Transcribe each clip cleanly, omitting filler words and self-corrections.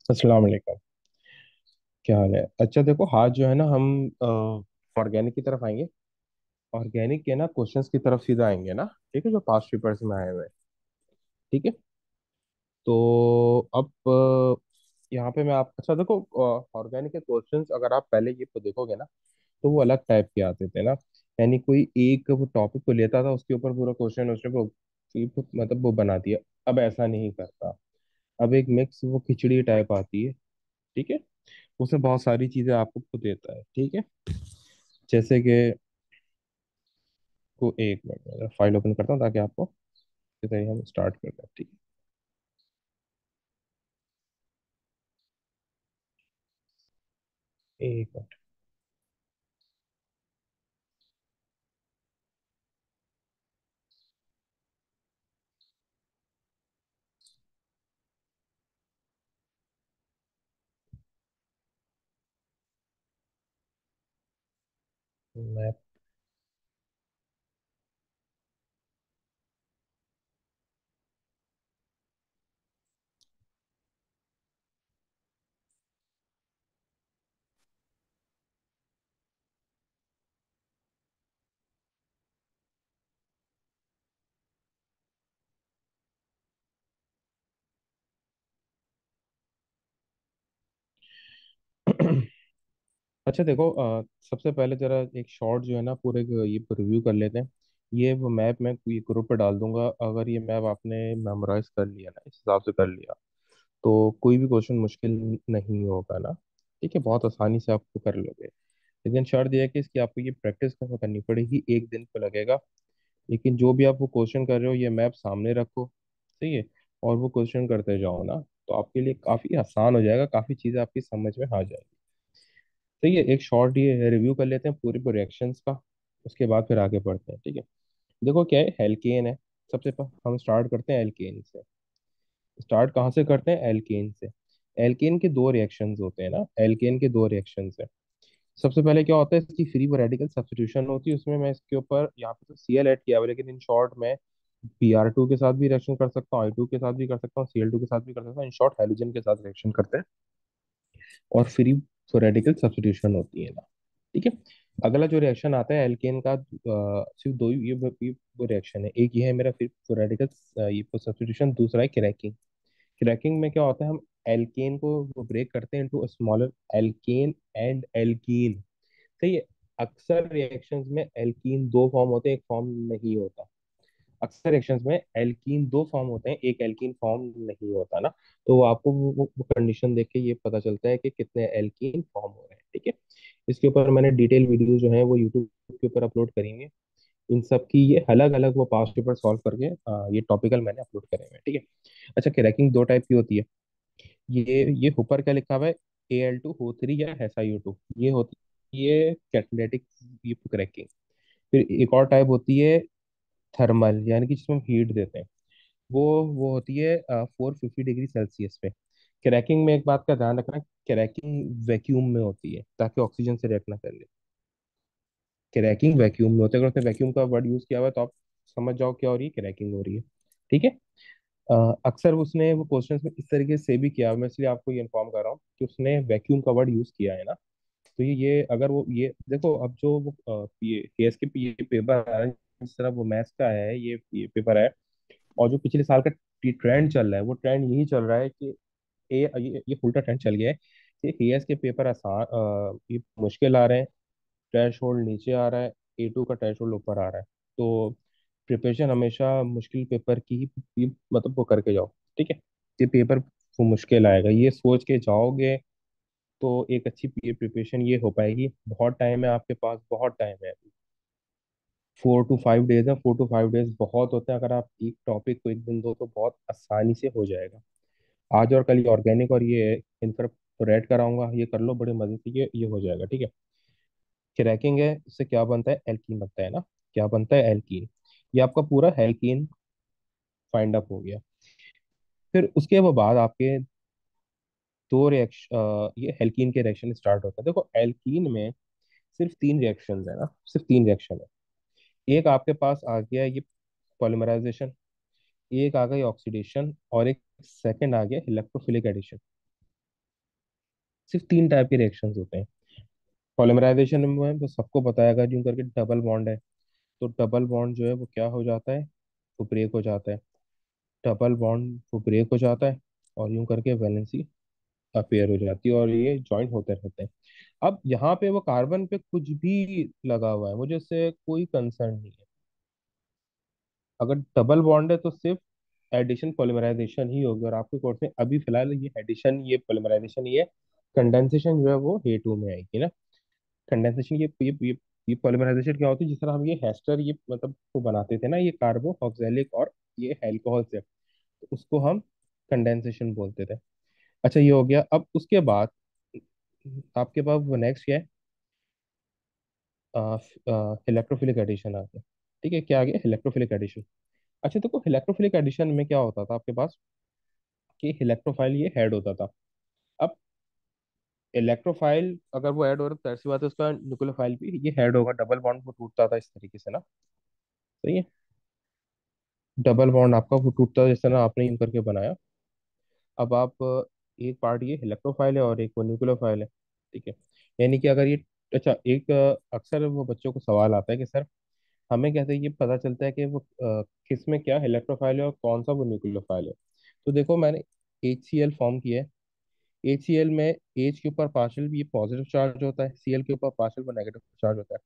अस्सलाम वालेकुम। क्या हाल है? अच्छा देखो, आज जो है ना हम ऑर्गेनिक की तरफ आएंगे। ऑर्गेनिक के ना क्वेश्चंस की तरफ सीधा आएंगे ना। ठीक है, जो पास्ट पेपर्स में आए हुए हैं। ठीक है। तो अब यहाँ पे मैं आप अच्छा देखो, ऑर्गेनिक के क्वेश्चंस अगर आप पहले ये तो देखोगे ना, तो वो अलग टाइप के आते थे ना। यानी कोई एक वो टॉपिक को लेता था, उसके ऊपर पूरा क्वेश्चन उसने मतलब वो बना दिया। अब ऐसा नहीं करता। अब एक मिक्स वो खिचड़ी टाइप आती है। ठीक है। उसमें बहुत सारी चीजें आपको देता है। ठीक है। जैसे कि को एक मिनट में फाइल ओपन करता हूँ ताकि आपको इसे हम स्टार्ट कर दें। ठीक है, एक मिनट। मैं अच्छा देखो, सबसे पहले जरा एक शॉर्ट जो है ना पूरे ये रिव्यू कर लेते हैं। ये वो मैप मैं ये ग्रुप पे डाल दूंगा। अगर ये मैप आपने मेमोराइज कर लिया ना, इस हिसाब से कर लिया, तो कोई भी क्वेश्चन मुश्किल नहीं होगा ना। ठीक है, बहुत आसानी से आपको कर लोगे। लेकिन शर्त यह है कि इसकी आपको ये प्रैक्टिस करनी पड़ेगी, एक दिन तो लगेगा। लेकिन जो भी आप वो क्वेश्चन कर रहे हो, ये मैप सामने रखो। सही है। और वो क्वेश्चन करते जाओ ना, तो आपके लिए काफी आसान हो जाएगा, काफी चीजें आपकी समझ में आ जाएगी। सही है। एक शॉर्ट ये रिव्यू कर लेते हैं पूरे रिएक्शंस का। उसके बाद फिर आगे बढ़ते हैं। ठीक है। देखो क्या है, एल्केन है। सबसे पहले हम स्टार्ट करते हैं एल्केन से। स्टार्ट कहाँ से करते हैं? एल्केन से। एल्केन के दो रिएक्शंस होते हैं ना, एल्केन के दो रिएक्शंस है। सबसे पहले क्या होता है, इसकी फ्री रेडिकल सब्स्टिट्यूशन होती है। उसमें मैं इसके ऊपर यहाँ पे तो Cl ऐड किया हुआ है, लेकिन इन शॉर्ट में Br2 के साथ भी रिएक्शन कर सकता हूँ, I2 के साथ भी कर सकता हूँ, Cl2 के साथ भी कर सकता हूँ। इन शॉर्ट हेलोजन के साथ रिएक्शन करते हैं। और फ्री रेडिकल सब्स्टिट्यूशन होती है ना। ठीक है। अगला जो रिएक्शन आता है एल्केन का, सिर्फ दो ही ये वो रिएक्शन है। एक ये है मेरा फ्री रेडिकल ये सब्स्टिट्यूशन, दूसरा है क्रैकिंग। क्रैकिंग में क्या होता है, हम एल्केन को वो ब्रेक करते हैं into smaller alkene and alkene. सही है। अक्सर रिएक्शंस में एल्कीन दो फॉर्म होते हैं, एक फॉर्म नहीं होता। अक्सर रिएक्शंस में एल्कीन दो फॉर्म होते हैं, एक एल्कीन फॉर्म नहीं होता ना। तो आपको वो कंडीशन देख के ये पता चलता है कि कितने एल्कीन फॉर्म हो रहे हैं। ठीक है। इसके ऊपर मैंने डिटेल वीडियो जो है वो यूट्यूब के ऊपर अपलोड करेंगे। इन सब की ये अलग अलग वो पास्ट पेपर सॉल्व करके ये टॉपिकल मैंने अपलोड करे हुए हैं। ठीक है। अच्छा, क्रैकिंग दो टाइप की होती है। ये ऊपर क्या लिखा हुआ है, Al2O3 या SiO2, ये होती है कैटालिटिक ये क्रैकिंग। फिर एक और टाइप होती है थर्मल, यानी कि जिसमें हम हीट देते हैं। वो होती है 450 डिग्री सेल्सियस पे। क्रैकिंग में एक बात का ध्यान रखना, क्रैकिंग वैक्यूम में होती है ताकि ऑक्सीजन से रिएक्ट ना कर ले। क्रैकिंग वैक्यूम में होता है। अगर उसने वैक्यूम का वर्ड यूज किया हुआ है तो आप समझ जाओ क्या हो रही है, क्रैकिंग हो रही है। ठीक है। अक्सर उसने वो क्वेश्चंस में इस तरीके से भी किया, मैं इसलिए आपको ये इन्फॉर्म कर रहा हूँ कि उसने वैक्यूम का वर्ड यूज किया है ना। तो ये अगर वो ये देखो, अब जो वो ये केएस के ये पेपर है, जिस तरह वो मैथ्स का है, ये पेपर है। और जो पिछले साल का ट्रेंड चल रहा है, वो ट्रेंड यही चल रहा है कि ये उल्टा ट्रेंड चल गया है कि केएस के पेपर आसान ये मुश्किल आ रहे हैं। थ्रेश होल्ड नीचे आ रहा है, A2 का थ्रेश होल्ड ऊपर आ रहा है। तो प्रिपरेशन हमेशा मुश्किल पेपर की ही मतलब वो करके जाओ। ठीक है। ये पेपर वो मुश्किल आएगा, ये सोच के जाओगे तो एक अच्छी प्रिपरेशन ये हो पाएगी। बहुत टाइम है आपके पास, बहुत टाइम है। 4 to 5 डेज है। 4 to 5 डेज बहुत होते हैं। अगर आप एक टॉपिक को एक दिन दो तो बहुत आसानी से हो जाएगा। आज और कल ये ऑर्गेनिक और ये इन पर रेड कराऊंगा, ये कर लो बड़े मजे से, ये हो जाएगा। ठीक है। क्रैकिंग है, इससे क्या बनता है, एल्कीन बनता है ना। क्या बनता है, एल्कीन। ये आपका पूरा एल्कीन फाइंड अप हो गया। फिर उसके वो बाद आपके दो रिएक्शन, ये एल्कीन के रिएक्शन स्टार्ट होता है। देखो एल्कीन में सिर्फ तीन रिएक्शन है ना, सिर्फ तीन रिएक्शन है। एक आपके पास आ गया ये पॉलीमराइजेशन, एक आ गई ऑक्सीडेशन, और एक सेकंड आ गया इलेक्ट्रोफिलिक एडिशन। सिर्फ तीन टाइप के रिएक्शंस होते हैं पॉलीमराइजेशन में, तो सबको बताया यूं करके डबल बॉन्ड है। तो डबल बॉन्ड जो है वो क्या हो जाता है, वो ब्रेक हो जाता है। डबल बॉन्ड वो ब्रेक हो जाता है और यूं करके वैलेंसी अपेयर हो जाती है और ये ज्वाइंट होते रहते हैं। अब यहाँ पे वो कार्बन पे कुछ भी लगा हुआ है, मुझे इससे कोई कंसर्न नहीं है। अगर डबल बॉन्ड है तो सिर्फ एडिशन पॉलीमराइजेशन ही होगी, और आपके कोर्स में अभी फिलहाल ये एडिशन, ये पॉलीमराइजेशन, ये कंडेंसेशन जो है वो A2 में आएगी ना। कंडेंसेशन ये पॉलीमराइजेशन क्या होती है, जिस तरह हम ये हेस्टर ये मतलब वो बनाते थे ना, ये कार्बो ऑक्जेलिक और ये अल्कोहल से, तो उसको हम कंडेंसेशन बोलते थे। अच्छा ये हो गया। अब उसके बाद आपके पास वो नेक्स्ट क्या है, इलेक्ट्रोफिलिक एडिशन आ गया। ठीक है, क्या आ गया, इलेक्ट्रोफिलिक एडिशन। अच्छा देखो, इलेक्ट्रोफिलिक एडिशन में क्या होता था आपके पास, कि इलेक्ट्रोफाइल ये हेड होता था। अब इलेक्ट्रोफाइल अगर वो ऐड हो रहा है तो ऐसी बात है उसका न्यूक्लियोफाइल भी ये हेड होगा, डबल बॉन्ड वो टूटता था इस तरीके से ना। सही है, डबल बॉन्ड आपका वो टूटता था जिस तरह आपने यूं करके बनाया। अब आप एक पार्ट ये इलेक्ट्रोफाइल है और एक वो न्यूक्लियोफाइल है। ठीक है, यानी कि अगर ये, अच्छा एक अक्सर वो बच्चों को सवाल आता है कि सर हमें कैसे ये पता चलता है कि वो किस में क्या इलेक्ट्रोफाइल है और कौन सा वो न्यूक्लियोफाइल है। तो देखो मैंने HCl फॉर्म किया है। HCl में H के ऊपर पार्शियल ये पॉजिटिव चार्ज होता है, Cl के ऊपर पार्शियल वो नेगेटिव चार्ज होता है।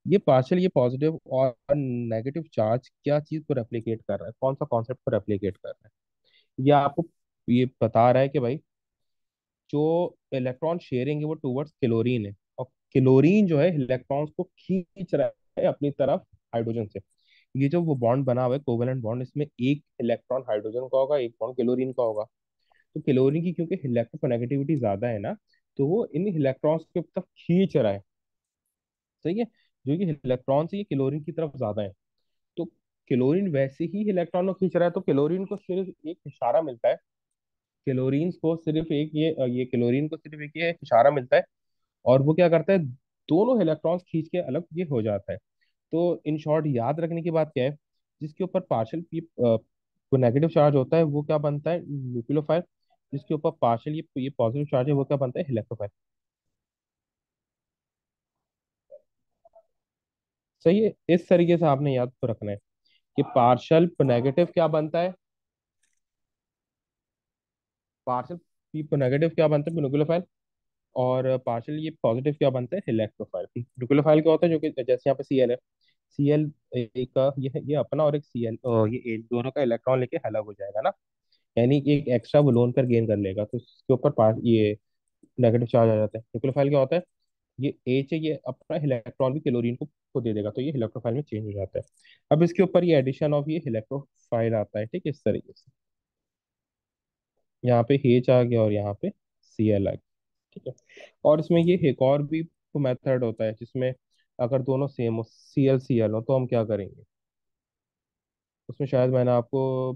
ये पार्शियल ये पॉजिटिव और नेगेटिव चार्ज क्या चीज को रेप्लिकेट कर रहा है, कौन सा कॉन्सेप्ट को रेप्लिकेट कर रहा है, ये आपको ये बता रहा है कि भाई जो इलेक्ट्रॉन शेयरिंग है वो टूवर्ड्स क्लोरीन है, और क्लोरीन जो है इलेक्ट्रॉन्स को खींच रहा है अपनी तरफ हाइड्रोजन से। ये जो वो बॉन्ड बना हुआ है कोवेलेंट बॉन्ड, इसमें एक इलेक्ट्रॉन हाइड्रोजन का होगा, एक बॉन्ड क्लोरीन का होगा। तो क्लोरीन की क्योंकि इलेक्ट्रोनेगेटिविटी ज्यादा है ना, तो वो इन इलेक्ट्रॉन्स के तरफ खींच रहा है। सही है, जो कि इलेक्ट्रॉन से ये क्लोरीन की तरफ ज्यादा है। तो क्लोरीन वैसे ही इलेक्ट्रॉन को खींच रहा है, तो क्लोरीन को सिर्फ एक इशारा मिलता है। क्लोरीन को सिर्फ एक ये क्लोरीन को सिर्फ एक ये इशारा मिलता है, और वो क्या करता है, दोनों इलेक्ट्रॉन्स खींच के अलग ये हो जाता है। तो इन शॉर्ट याद रखने की बात क्या है, जिसके ऊपर पार्शियल वो नेगेटिव चार्ज होता है वो क्या बनता है, न्यूक्लियोफाइल। जिसके ऊपर पार्शियल ये पॉजिटिव चार्ज है वो क्या बनता है, इलेक्ट्रोफाइल। सही है, इस तरीके से आपने याद तो रखना है कि पार्शियल नेगेटिव क्या बनता है, पार्शियल पी नेगेटिव क्या बनता है, न्यूक्लियोफाइल। और पार्शियल ये पॉजिटिव क्या बनता है, इलेक्ट्रोफाइल। न्यूक्लियोफाइल क्या होता है, जो कि जैसे यहाँ पे Cl है, Cl एक का ये अपना और एक Cl ये एक दोनों का इलेक्ट्रॉन लेके अलग हो जाएगा ना। यानी कि एक एक्स्ट्रा वो लोन पर गेन कर लेगा, तो इसके ऊपर ये नेगेटिव चार्ज आ जाता है। न्यूक्लियोफाइल क्या होता है, ये H है, ये अपना इलेक्ट्रॉन भी क्लोरीन को दे देगा, तो ये इलेक्ट्रोफाइल में चेंज हो जाता है। अब इसके ऊपर ये एडिशन ऑफ ये इलेक्ट्रोफाइल आता है। ठीक है, इस तरीके से यहाँ पे H आ गया और यहाँ पे Cl आ गया। ठीक है, और इसमें ये एक और भी मेथड होता है जिसमें अगर दोनों सेम हो, Cl हो, तो हम क्या करेंगे। उसमें शायद मैंने आपको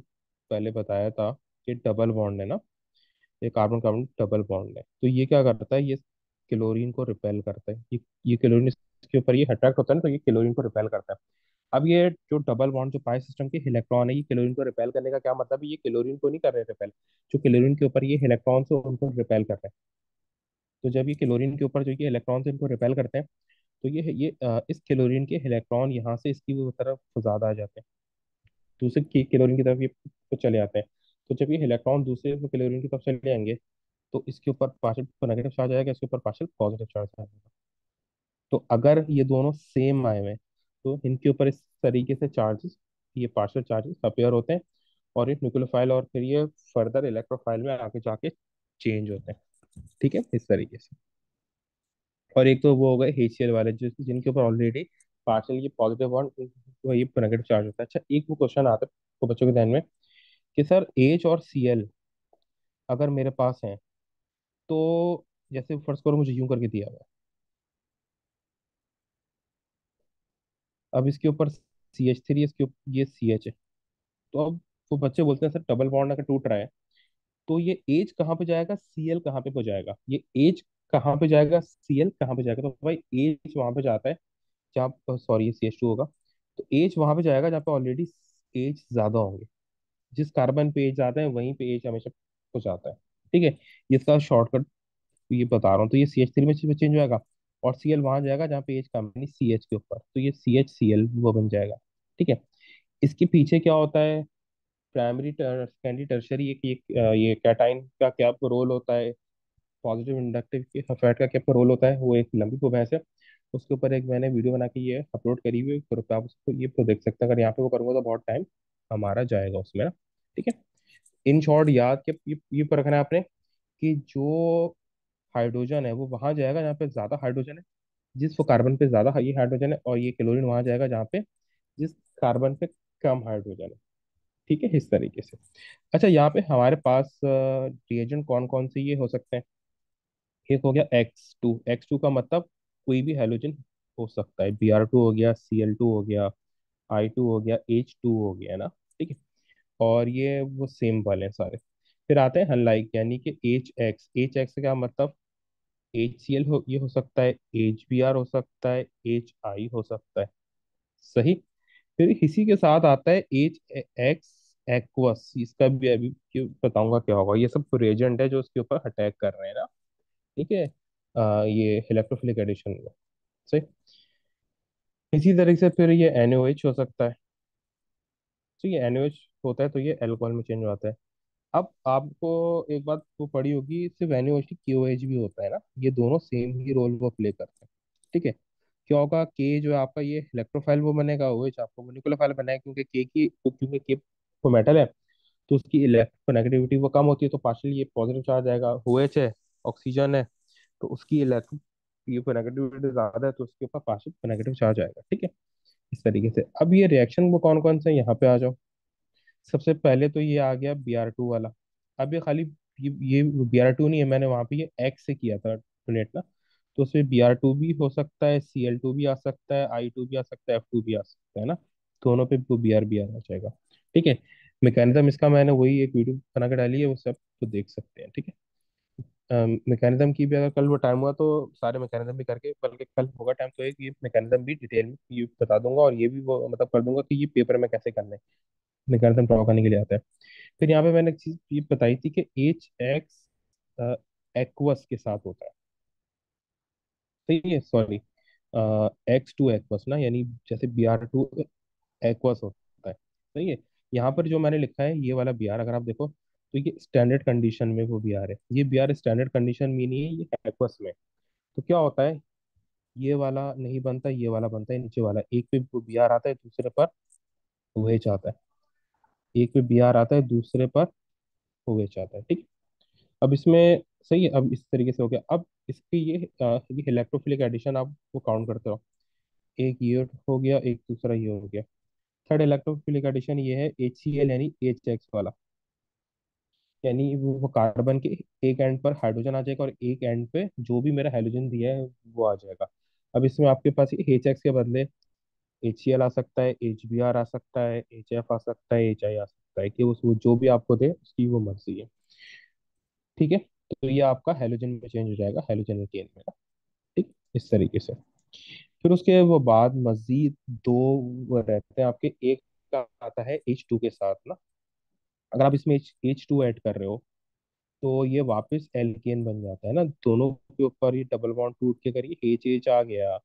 पहले बताया था कि डबल बॉन्ड है ना, ये कार्बन कार्बन डबल बॉन्ड है, तो ये क्या करता है, ये क्लोरीन को रिपेल करता है। ये क्लोरीन इसके ऊपर ये अट्रैक्ट होता है ना, तो ये क्लोरीन को रिपेल करता है। अब ये जो डबल बॉन्ड जो पाई सिस्टम के इलेक्ट्रॉन है, ये क्लोरीन को रिपेल करने का क्या मतलब है, ये क्लोरीन को नहीं कर रहे रिपेल, जो क्लोरीन के ऊपर ये इलेक्ट्रॉन से उनको रिपेल कर रहे हैं। तो जब ये क्लोरीन के ऊपर जो ये इलेक्ट्रॉन से इनको रिपेल करते हैं, तो इस क्लोरीन के इलेक्ट्रॉन यहाँ से इसकी वो तरफ ज्यादा आ जाते हैं, दूसरे की क्लोरीन की तरफ ये तो चले आते हैं। तो जब ये इलेक्ट्रॉन दूसरे क्लोरीन की तरफ चले जाएंगे, तो इसके ऊपर पार्शियल नेगेटिव चार्ज आएगा, इसके ऊपर पार्शियल पॉजिटिव चार्ज आएगा। तो अगर ये दोनों सेम आए हुए हैं, तो इनके ऊपर इस तरीके से चार्जेस, ये पार्शियल चार्जेस अपेयर होते हैं, और एक न्यूक्लियोफाइल और फिर ये फर्दर इलेक्ट्रोफाइल में आगे जाके चेंज होते हैं। ठीक है, इस तरीके से। और एक तो वो हो गए HCl वाले जो जिनके ऊपर ऑलरेडी पार्शियल ये पॉजिटिव और वो ये नेगेटिव चार्ज होता है। अच्छा एक वो क्वेश्चन आता है तो बच्चों के ध्यान में कि सर H और Cl अगर मेरे पास है, तो जैसे फर्स्ट करो मुझे यूं करके दिया हुआ है, अब इसके ऊपर CH3, इसके ऊपर ये CH है। तो अब वो बच्चे बोलते हैं सर डबल बॉन्ड अगर टूट रहा है, तो ये एज कहाँ पे जाएगा, Cl कहाँ पे जाएगा, ये एज कहाँ पे जाएगा, Cl कहाँ पे जाएगा। तो भाई एज वहां पे जाता है जहाँ, सॉरी ये CH2 होगा। तो एज वहां पे जाएगा जहाँ पे ऑलरेडी एज ज्यादा होंगे। जिस कार्बन पे एज ज्यादा है वहीं पे एज हमेशा हो जाता है। ठीक है, ये इसका शॉर्टकट तो ये बता रहा हूँ, तो ये CH3 में चेंज हो जाएगा। और Cl वहां जाएगा जहाँ पे एच कम है, CH के ऊपर, तो ये CHCl वो बन जाएगा। ठीक है। इसके पीछे क्या होता है, प्राइमरी सेकेंडरी टर्शरी, ये कैटाइन का क्या रोल होता है, पॉजिटिव इंडक्टिव इफेक्ट का क्या रोल होता है, वो एक लंबी बहस है। उसके ऊपर एक मैंने वीडियो बना के ये अपलोड करी हुई है, तो आप उसको ये तो देख सकते हैं। अगर यहाँ पे वो करूँगा तो बहुत टाइम हमारा जाएगा उसमें ना। ठीक है। इन शॉर्ट याद के ये पर रखना है आपने कि जो हाइड्रोजन है वो वहां जाएगा जहाँ पे ज्यादा हाइड्रोजन है, जिस वो कार्बन पे ज्यादा ये हाइड्रोजन है, और ये क्लोरीन वहां जाएगा जहाँ पे जिस कार्बन पे कम हाइड्रोजन है। ठीक है, इस तरीके से। अच्छा, यहाँ पे हमारे पास रिएजेंट कौन कौन से ये हो सकते हैं। एक हो गया X2 का मतलब कोई भी हैलोजन हो सकता है, Br2 हो गया, Cl2 हो गया, I2 हो गया, H2 हो गया ना। ठीक है। और ये वो सेम वाले हैं सारे। फिर आते हैं अनलाइक, यानी कि एच एक्स का मतलब HCl ये हो सकता है, HBr हो सकता है, HI हो सकता है। सही। फिर इसी के साथ आता है HX एक्वस, इसका भी अभी क्यों बताऊंगा क्या होगा। ये सब रिएजेंट है जो उसके ऊपर अटैक कर रहे हैं ना। ठीक है। ये इलेक्ट्रोफिलिक एडिशन में। सही। इसी तरीके से फिर ये NaOH हो सकता है। तो ये NaOH होता है तो ये अल्कोहल में चेंज हो जाता है। अब आपको एक बात वो पड़ी होगी, सिर्फ NaOH नहीं, KOH भी होता है ना, ये दोनों सेम ही रोल वो प्ले करते हैं। ठीक है। क्या होगा, के जो है आपका ये इलेक्ट्रोफाइल वो बनेगा, OH आपको मोलिकुलर फाइल बनाएगा, क्योंकि के वो मेटल है, तो उसकी इलेक्ट्रोनेगेटिविटी वो कम होती है, तो पार्शियली ये पॉजिटिव चार्ज आएगा। OH है, ऑक्सीजन है, तो उसकी इलेक्ट्रो ये नेगेटिविटी ज्यादा है, तो उसके ऊपर पार्शियल नेगेटिव चार्ज आएगा। ठीक है। इस तरीके से अब ये रिएक्शन वो कौन कौन से हैं, यहाँ पे आ जाओ। सबसे पहले तो ये आ गया Br2 वाला। अब ये खाली ये Br2 नहीं है, मैंने वहां पे ये एक्स से किया था डोनेट ना, तो उसमें Br2 भी हो सकता है, Cl2 भी आ सकता है, I2 भी आ सकता है, F2 भी आ सकता है ना। दोनों पे वो Br आ जाएगा। ठीक है। मैकेनिज्म इसका मैंने वही एक वीडियो बना के डाली है, वो सब तो देख सकते हैं। ठीक है। मैकेनिज्म की भी अगर कल वो टाइम हुआ तो सारे मैकेनिज्म भी करके, बल्कि कल होगा टाइम तो एक ये मैकेनिज्म भी डिटेल में ये बता दूंगा, और ये भी वो मतलब कर दूंगा कि ये पेपर में कैसे करना है, मैकेनिज्म ड्रॉ करने के लिए आता है। फिर यहाँ पे मैंने एक चीज ये बताई थी कि HX एक्वस के साथ होता है। सही है, सॉरी, X2 एक्वस ना, यानी जैसे Br2 एक्वस होता है। सही है। यहाँ पर जो मैंने लिखा है ये वाला Br, अगर आप देखो तो ये स्टैंडर्ड कंडीशन में वो Br है, ये Br स्टैंडर्ड कंडीशन में नहीं है, ये एक्वस में। तो क्या होता है, ये वाला नहीं बनता, ये वाला बनता है, नीचे वाला एक पे Br आता है, दूसरे पर OH आता है। एक पे Br आता है, दूसरे पर OH आता है। ठीक। अब इसमें सही है, अब इस तरीके से हो गया। अब इसके ये इलेक्ट्रोफिलिक एडिशन आप वो काउंट करते हो, एक ये हो गया, एक दूसरा ये हो गया। थर्ड इलेक्ट्रोफिलिक एडिशन ये है HCl, यानी HX वाला, यानी वो कार्बन के एक एंड पर हाइड्रोजन आ जाएगा और एक एंड पे जो भी मेरा हाइड्रोजन दिया है वो आ जाएगा। अब इसमें आपके पास HX के बदले HCl आ सकता है, HBr आ सकता है, HF आ सकता है, HI आ सकता है, कि उस वो जो भी आपको दे उसकी वो मर्जी है। ठीक है। तो ये आपका हेलोजन में चेंज हो जाएगा, हेलोजन एल्केन में ना। ठीक, इस तरीके से। फिर उसके वो बाद मजीद दो वो रहते हैं आपके, एक का आता है H2 के साथ ना। अगर आप इसमें H2 ऐड कर रहे हो तो ये वापस एल्केन बन जाता है ना, दोनों के ऊपर ये डबल बॉन्ड टूट के, अगर ये H आ गया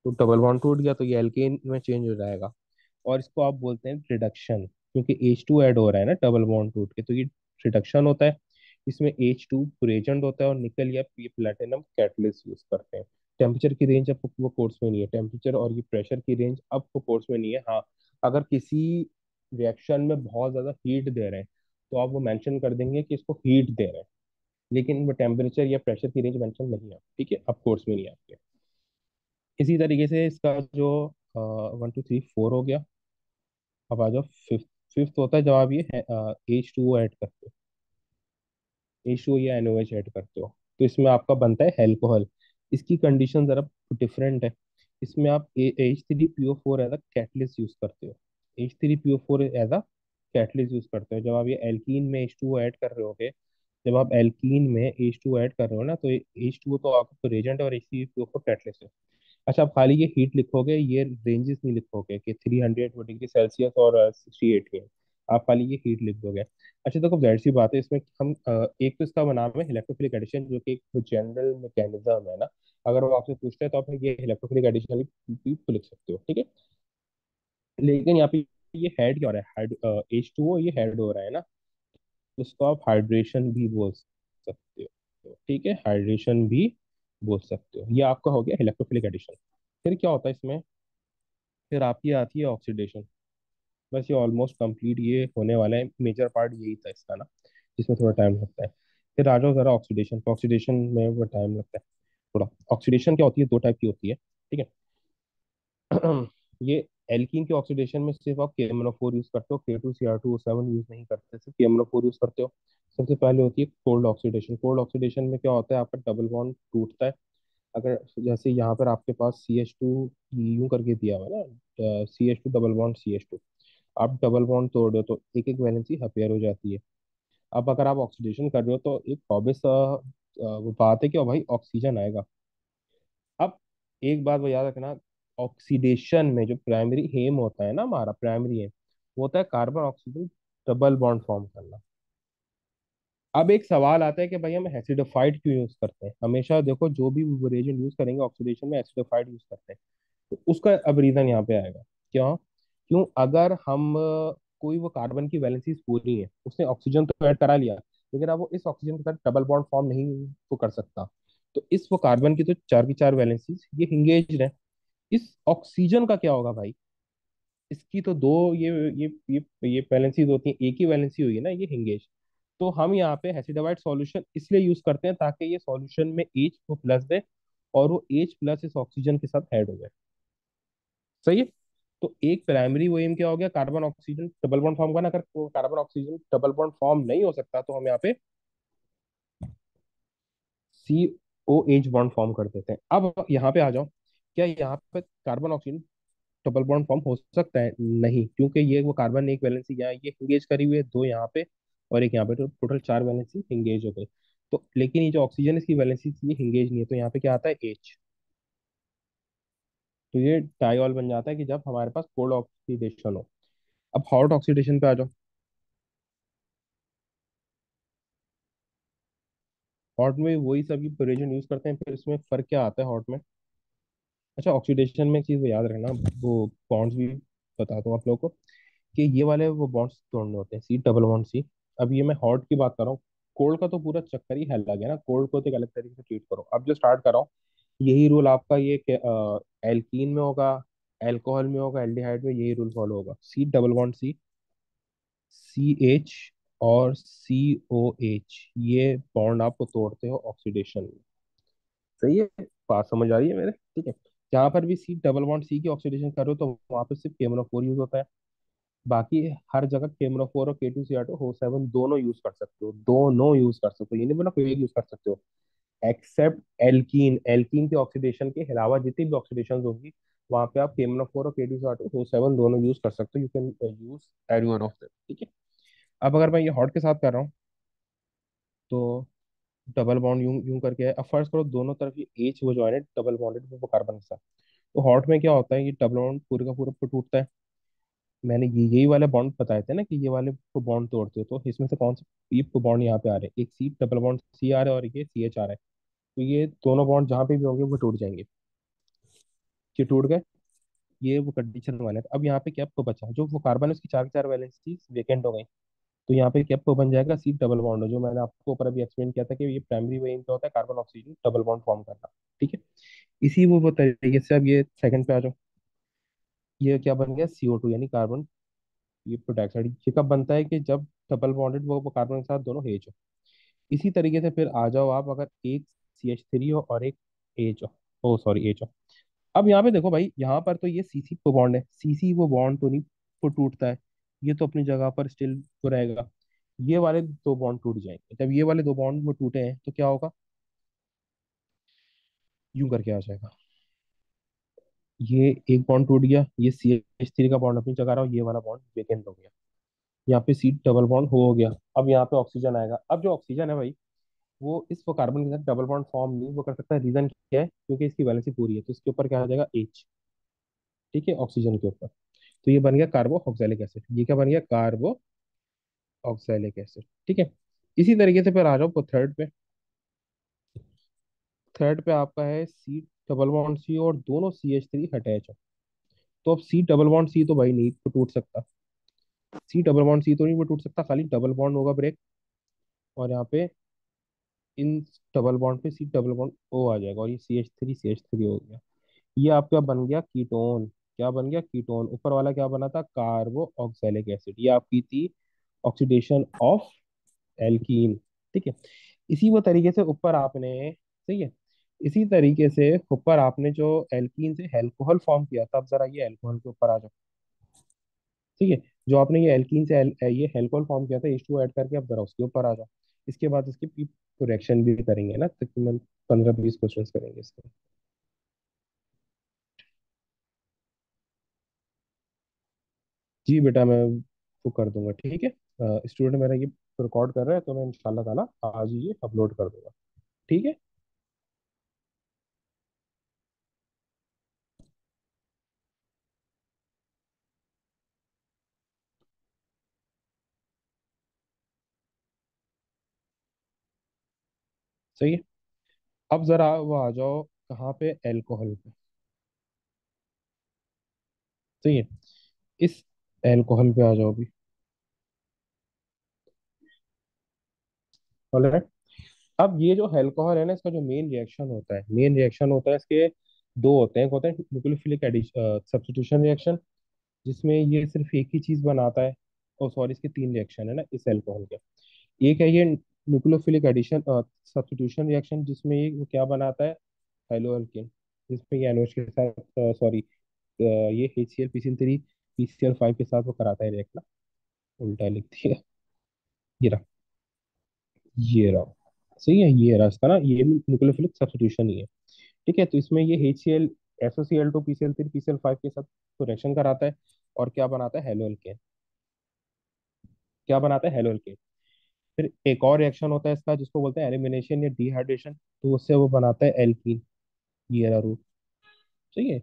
तो डबल बॉन्ड टूट गया तो ये एल्केन में चेंज हो जाएगा। और इसको आप बोलते हैं रिडक्शन, क्योंकि H2 ऐड हो रहा है ना डबल बॉन्ड टूट के, तो ये रिडक्शन होता है। इसमें H2 प्रेजेंट होता है और निकल या ये प्लेटिनम कैटलिस्ट यूज करते हैं। टेम्परेचर की रेंज अब वो कोर्स में नहीं है, टेम्परेचर और ये प्रेशर की रेंज अब वो कोर्स में नहीं है। हाँ, अगर किसी रिएक्शन में बहुत ज्यादा हीट दे रहे हैं तो आप वो मेंशन कर देंगे कि इसको हीट दे रहे हैं, लेकिन वो टेम्परेचर या प्रेशर की रेंज मेंशन नहीं है। ठीक है, अब कोर्स में नहीं है आपके। इसी तरीके से इसका जो 1 2 3 4 हो गया। अब आ जाओ फिफ्थ। फिफ्थ होता है जब आप ये H2O ऐड करते हो, H2O या NaOH ऐड करते हो, तो इसमें आपका बनता है एल्कोहल। इसकी कंडीशन जरा डिफरेंट है। इसमें आप H3PO4 as a catalyst use करते हो, H3PO4 as a catalyst use करते हो जब आप ये एल्कीन में H2O ऐड कर रहे होगे। जब आप एल्कीन में H2O ऐड कर रहे हो ना, तो H2O तो आपका रेजेंट है और H3PO4 कैटलिस्ट है। अच्छा, आप खाली ये हीट लिखोगे, ये रेंजेस नहीं लिखोगे कि 300 डिग्री सेल्सियस और 68 के। आप खाली ये हीट लिख दोगे। अच्छा देखो, जाहिर सी बात है इसमें हम एक तो इसका नाम है इलेक्ट्रोफिलिक एडिशन, जो कि एक जनरल मैकेनिज्म है ना। अगर वो आपसे पूछते हैं तो आप ये इलेक्ट्रोफिलिक एडिशन भी लिख सकते हो, ठीक है। लेकिन यहाँ पे ये हेड क्या हो रहा है, हेड H2O ये हेड हो रहा है ना, तो इसको आप हाइड्रेशन भी बोल सकते हो, ठीक है, हाइड्रेशन भी बोल सकते हो। ये आपका हो गया इलेक्ट्रोफिलिक एडिशन। फिर क्या होता है इसमें, फिर आपकी आती है ऑक्सीडेशन। बस ये ऑलमोस्ट कंप्लीट ये होने वाला है, मेजर पार्ट यही था इसका ना, जिसमें थोड़ा टाइम लगता है। फिर आ जाओ जरा ऑक्सीडेशन, तो ऑक्सीडेशन में वो टाइम लगता है थोड़ा। ऑक्सीडेशन क्या होती है, दो टाइप की होती है, ठीक है। ये एल्कीन के ऑक्सीडेशन में सिर्फ आप KMnO4 यूज करते हो, K2Cr2O7 यूज नहीं करते, सिर्फ KMnO4 यूज करते हो। सबसे पहले होती है कोल्ड ऑक्सीडेशन। कोल्ड ऑक्सीडेशन में क्या होता है, आपका डबल बॉन्ड टूटता है। अगर जैसे यहाँ पर आपके पास CH2 यूं करके दिया हुआ है ना, CH2 डबल बॉन्ड CH2, आप डबल बॉन्ड तोड़ दो तो एक एक वैलेंसी हाइपर हो जाती है। अब अगर आप ऑक्सीडेशन कर रहे हो तो एक ऑब्वियस वो बात है कि भाई ऑक्सीजन आएगा। अब एक बात वो याद रखना, ऑक्सीडेशन में जो प्राइमरी एम होता है ना, हमारा प्राइमरी एम वो होता है carbon oxygen double bond form करना। अब एक सवाल आता है कि भाई हम एसिडोफाइड क्यों यूज करते हैं, हमेशा देखो जो भी रिएजेंट यूज करेंगे ऑक्सीडेशन में एसिडोफाइड यूज करते हैं। तो उसका अब रीजन यहाँ पे आएगा। क्यों? क्यों अगर हम कोई वो कार्बन की वैलेंसीज पूरी है, उसने ऑक्सीजन तो ऐड करा लिया, लेकिन अब वो इस ऑक्सीजन के साथ डबल बॉन्ड फॉर्म नहीं तो कर सकता। तो इस वो कार्बन की तो चार की चार वैलेंसीज ये इंगेज है। इस ऑक्सीजन का क्या होगा भाई, इसकी तो दो ये वैलेंसीज होती हैं, एक ही वैलेंसी हुई है ना, ये हिंगेज। तो हम यहाँ पे एसिडाइड सॉल्यूशन इसलिए यूज करते हैं ताकि ये सॉल्यूशन में H को प्लस दे, और वो H प्लस इस ऑक्सीजन के साथ ऐड हो जाए। सही है। तो एक प्राइमरी वो एम क्या हो गया, carbon oxygen double bond form करना। अगर carbon oxygen double bond form नहीं हो सकता तो हम यहाँ पे COH बॉन्ड फॉर्म कर देते हैं। अब यहाँ पे आ जाओ, क्या यहाँ पे carbon oxygen double bond form हो सकता है? नहीं, क्योंकि ये वो कार्बन एक वैलेंसी यहाँ ये इंगेज करी हुई है, दो यहाँ पे और एक यहाँ पे, तो टोटल चार वैलेंसी इंगेज हो गई। तो लेकिन ये जो ऑक्सीजन इसकी वैलेंसी ये इंगेज नहीं है, तो यहाँ पे क्या आता है H। तो ये डाइऑल बन जाता है कि जब हमारे पास कोल्ड ऑक्सीडेशन हो। अब हॉट ऑक्सीडेशन पे आ जाओ। हॉट में वही सभी रिएजेंट यूज करते हैं, फिर इसमें फर्क क्या आता है हॉट में। अच्छा, ऑक्सीडेशन में एक चीज वो याद रखना, वो बॉन्ड्स भी बताता हूँ आप लोगों को, कि ये वाले वो बॉन्ड्स तोड़ने होते हैं, C डबल बॉन्ड C। अब ये मैं हॉट की बात कर रहा हूँ। कोल्ड का तो पूरा चक्कर ही हल गया ना, कोल्ड को तो एक अलग तरीके से ट्रीट करो। अब जो स्टार्ट कर रहा हूँ, यही रूल आपका ये एल्कीन में होगा, एल्कोहल में होगा, एल्डिहाइड में यही रूल फॉलो होगा। C double bond C, CH और COH, ये बॉन्ड आपको तोड़ते हो ऑक्सीडेशन में। सही है, बात समझ आ रही है मेरे, ठीक है। जहां पर भी C डबल बॉन्ड C की ऑक्सीडेशन करो तो वहां पे सिर्फ KMnO4 यूज होता है। बाकी हर जगह KMnO4 और K2Cr2O7 दोनों यूज कर सकते हो, दोनों यूज कर सकते हो, ये नहीं बोला कोई एक यूज कर सकते हो। एक्सेप्ट एल्कीन, एल्कीन के ऑक्सीडेशन के अलावा जितनी भी ऑक्सीडेशन होगी वहां पे आप KMnO4 और K2Cr2O7 दोनों यूज कर सकते हो। You can use any one of them, ठीक है। अब अगर मैं ये हॉट के साथ कर रहा हूँ तो डबल बॉन्ड यूं यूं करके है। अब फर्ज करो दोनों तरफ ये एच वो जो है ना डबल बॉन्डेड वो कार्बन के साथ, तो हॉट में क्या होता है, ये डबल बॉन्ड पूरे का पूरा टूटता है। मैंने यही वाले बॉन्ड बताए थे ना कि ये वाले को बॉन्ड तोड़ते हो, तो इसमें से कौन से ये बॉन्ड यहाँ पे आ रहे हैं, एक C डबल बॉन्ड C आ रहा है और ये CH आ रहा है। तो ये दोनों बॉन्ड जहाँ पे भी होंगे वो टूट जाएंगे। ये टूट गए, ये वो कंडीशन वाले हैं। अब यहाँ पे क्या आपको बचा, जो वो कार्बन है उसकी चार की चार वैलेंसी वेकेंट हो गई। तो यहाँ पे क्या आपको बन जाएगा C डबल बॉन्ड, जो मैंने आपको ऊपर अभी एक्सप्लेन किया था कि ये प्राइमरी वेन क्या होता है, carbon oxygen double bond form करना, ठीक है। इसी वो तरीके से अब ये सेकंड पे आ जाओ। ये क्या बन गया, CO2 यानी कार्बन ये प्रोडाक्साइड। ये कब बनता है, कि जब डबल बॉन्डेड वो कार्बन के साथ दोनों H हो। इसी तरीके से फिर आ जाओ आप, अगर एक CH3 हो और एक H हो, ओ सॉरी H हो। अब यहाँ पे देखो भाई, यहाँ पर तो ये CC वो बॉन्ड है, CC वो बॉन्ड तो नहीं वो टूटता है, ये तो अपनी जगह पर स्टिल तो रहेगा। ये वाले दो बॉन्ड टूट जाएंगे, जब ये वाले दो बॉन्ड वो टूटे हैं तो क्या होगा, यूं करके आ जाएगा। ये एक बॉन्ड टूट गया, ये CH3 का बॉन्ड अपनी जगह रहा, ये वाला बॉन्ड वेकेंट हो गया। यहाँ पे C डबल बॉन्ड हो गया। अब यहाँ पे ऑक्सीजन आएगा। अब जो ऑक्सीजन है भाई, वो इस वो कार्बन के साथ डबल बॉन्ड फॉर्म नहीं वो कर सकता। रीजन क्या है, क्योंकि इसकी वैलेंसी पूरी है, तो इसके ऊपर क्या आ जाएगा H, ठीक है, ऑक्सीजन के ऊपर। तो ये बन गया कार्बो ऑक्सैलिक एसिड। ये क्या बन गया, कार्बो ऑक्सैलिक एसिड। ठीक है। इसी तरीके से फिर आ जाओ थर्ड पे। थर्ड पे आपका है सी डबल बॉन्ड सी, और दोनों CH3 अटैच है। तो अब सी डबल बॉन्ड सी तो भाई नहीं तो टूट सकता, सी डबल बॉन्ड सी तो नहीं वो टूट सकता, खाली डबल बॉन्ड होगा ब्रेक। और यहाँ पे इन डबल बॉन्ड पे सी डबल बॉन्ड ओ आ जाएगा, और ये CH3 हो गया। ये आपका बन गया कीटोन। क्या बन गया? कीटोन। ऊपर वाला क्या बना था? कार्बो ऑक्सैलिक एसिड। ये आपकी थी ऑक्सीडेशन ऑफ एल्कीन। ठीक है। इसी वो तरीके से ऊपर आपने, सही है, इसी तरीके से ऊपर आपने जो एल्कीन से अल्कोहल फॉर्म किया था, अब जरा ये अल्कोहल के ऊपर आ जाओ। ठीक है। जो आपने ये एल्कीन से ये अल्कोहल फॉर्म किया था H2O ऐड करके, अब जरा उसके ऊपर आ जाओ। इसके बाद इसकी रिएक्शन भी करेंगे ना, तकरीबन 15-20 क्वेश्चन करेंगे इसके। जी बेटा, मैं वो कर दूंगा, ठीक है। स्टूडेंट मेरा ये रिकॉर्ड कर रहा है, तो मैं इंशाल्लाह ताला आज ही ये अपलोड कर दूंगा। ठीक है। सही है। अब जरा वो आ जाओ कहाँ पे? एल्कोहल पे। सही है। इस एल्कोहल पे आ जाओ अभी। ऑलराइट। अब ये जो अल्कोहल है ना, इसका जो मेन रिएक्शन होता है इसके दो होते हैं। एक होता है न्यूक्लियोफिलिक सब्स्टिट्यूशन रिएक्शन, जिसमें ये सिर्फ एक ही चीज बनाता है। ओ सॉरी, इसके तीन रिएक्शन है ना इस अल्कोहल के। एक है ये न्यूक्लियोफिलिक एडिशन सब्स्टिट्यूशन रिएक्शन, जिसमें ये वो क्या बनाता है? Hello alkane. जिसमें ये NOH के साथ, सॉरी, ये HCl PCl3 PCl5 के साथ वो कराता है रिएक्ट ना। उल्टा लिख दिया। ये रहा, ये रहा। सही है, ये रहा इसका ना, ये भी न्यूक्लियोफिलिक सब्स्टिट्यूशन ही है। ठीक है। तो इसमें ये HCl SOCl2 PCl3 PCl5 के साथ तो रिएक्शन कराता है, और क्या बनाता है? Hello alkane. क्या बनाता है? Hello alkane. फिर एक और रिएक्शन होता है इसका, जिसको बोलते हैं एलिमिनेशन या डिहाइड्रेशन, तो उससे वो बनाता है एल्कीन। ये रहा रूट। सही है।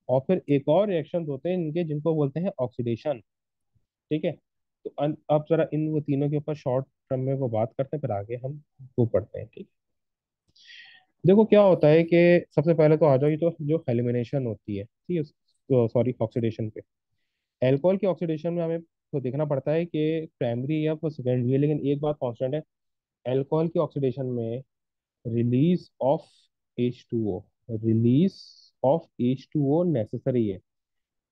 और फिर एक और रिएक्शन होते हैं इनके, जिनको बोलते हैं ऑक्सीडेशन। ठीक है। तो अब जरा इन वो तीनों के ऊपर शॉर्ट टर्म में वो बात करते हैं, फिर आगे हम वो पढ़ते हैं। ठीक। देखो क्या होता है कि सबसे पहले तो आ जाओ, ये तो जो एलिमिनेशन होती है, ठीक है, तो सॉरी, ऑक्सीडेशन पे। एल्कोहल के ऑक्सीडेशन में हमें तो देखना पड़ता है कि प्राइमरी या सेकेंडरी है, लेकिन एक बात कांस्टेंट है, एल्कोहल के ऑक्सीडेशन में release of H2O, release of H2O necessary है।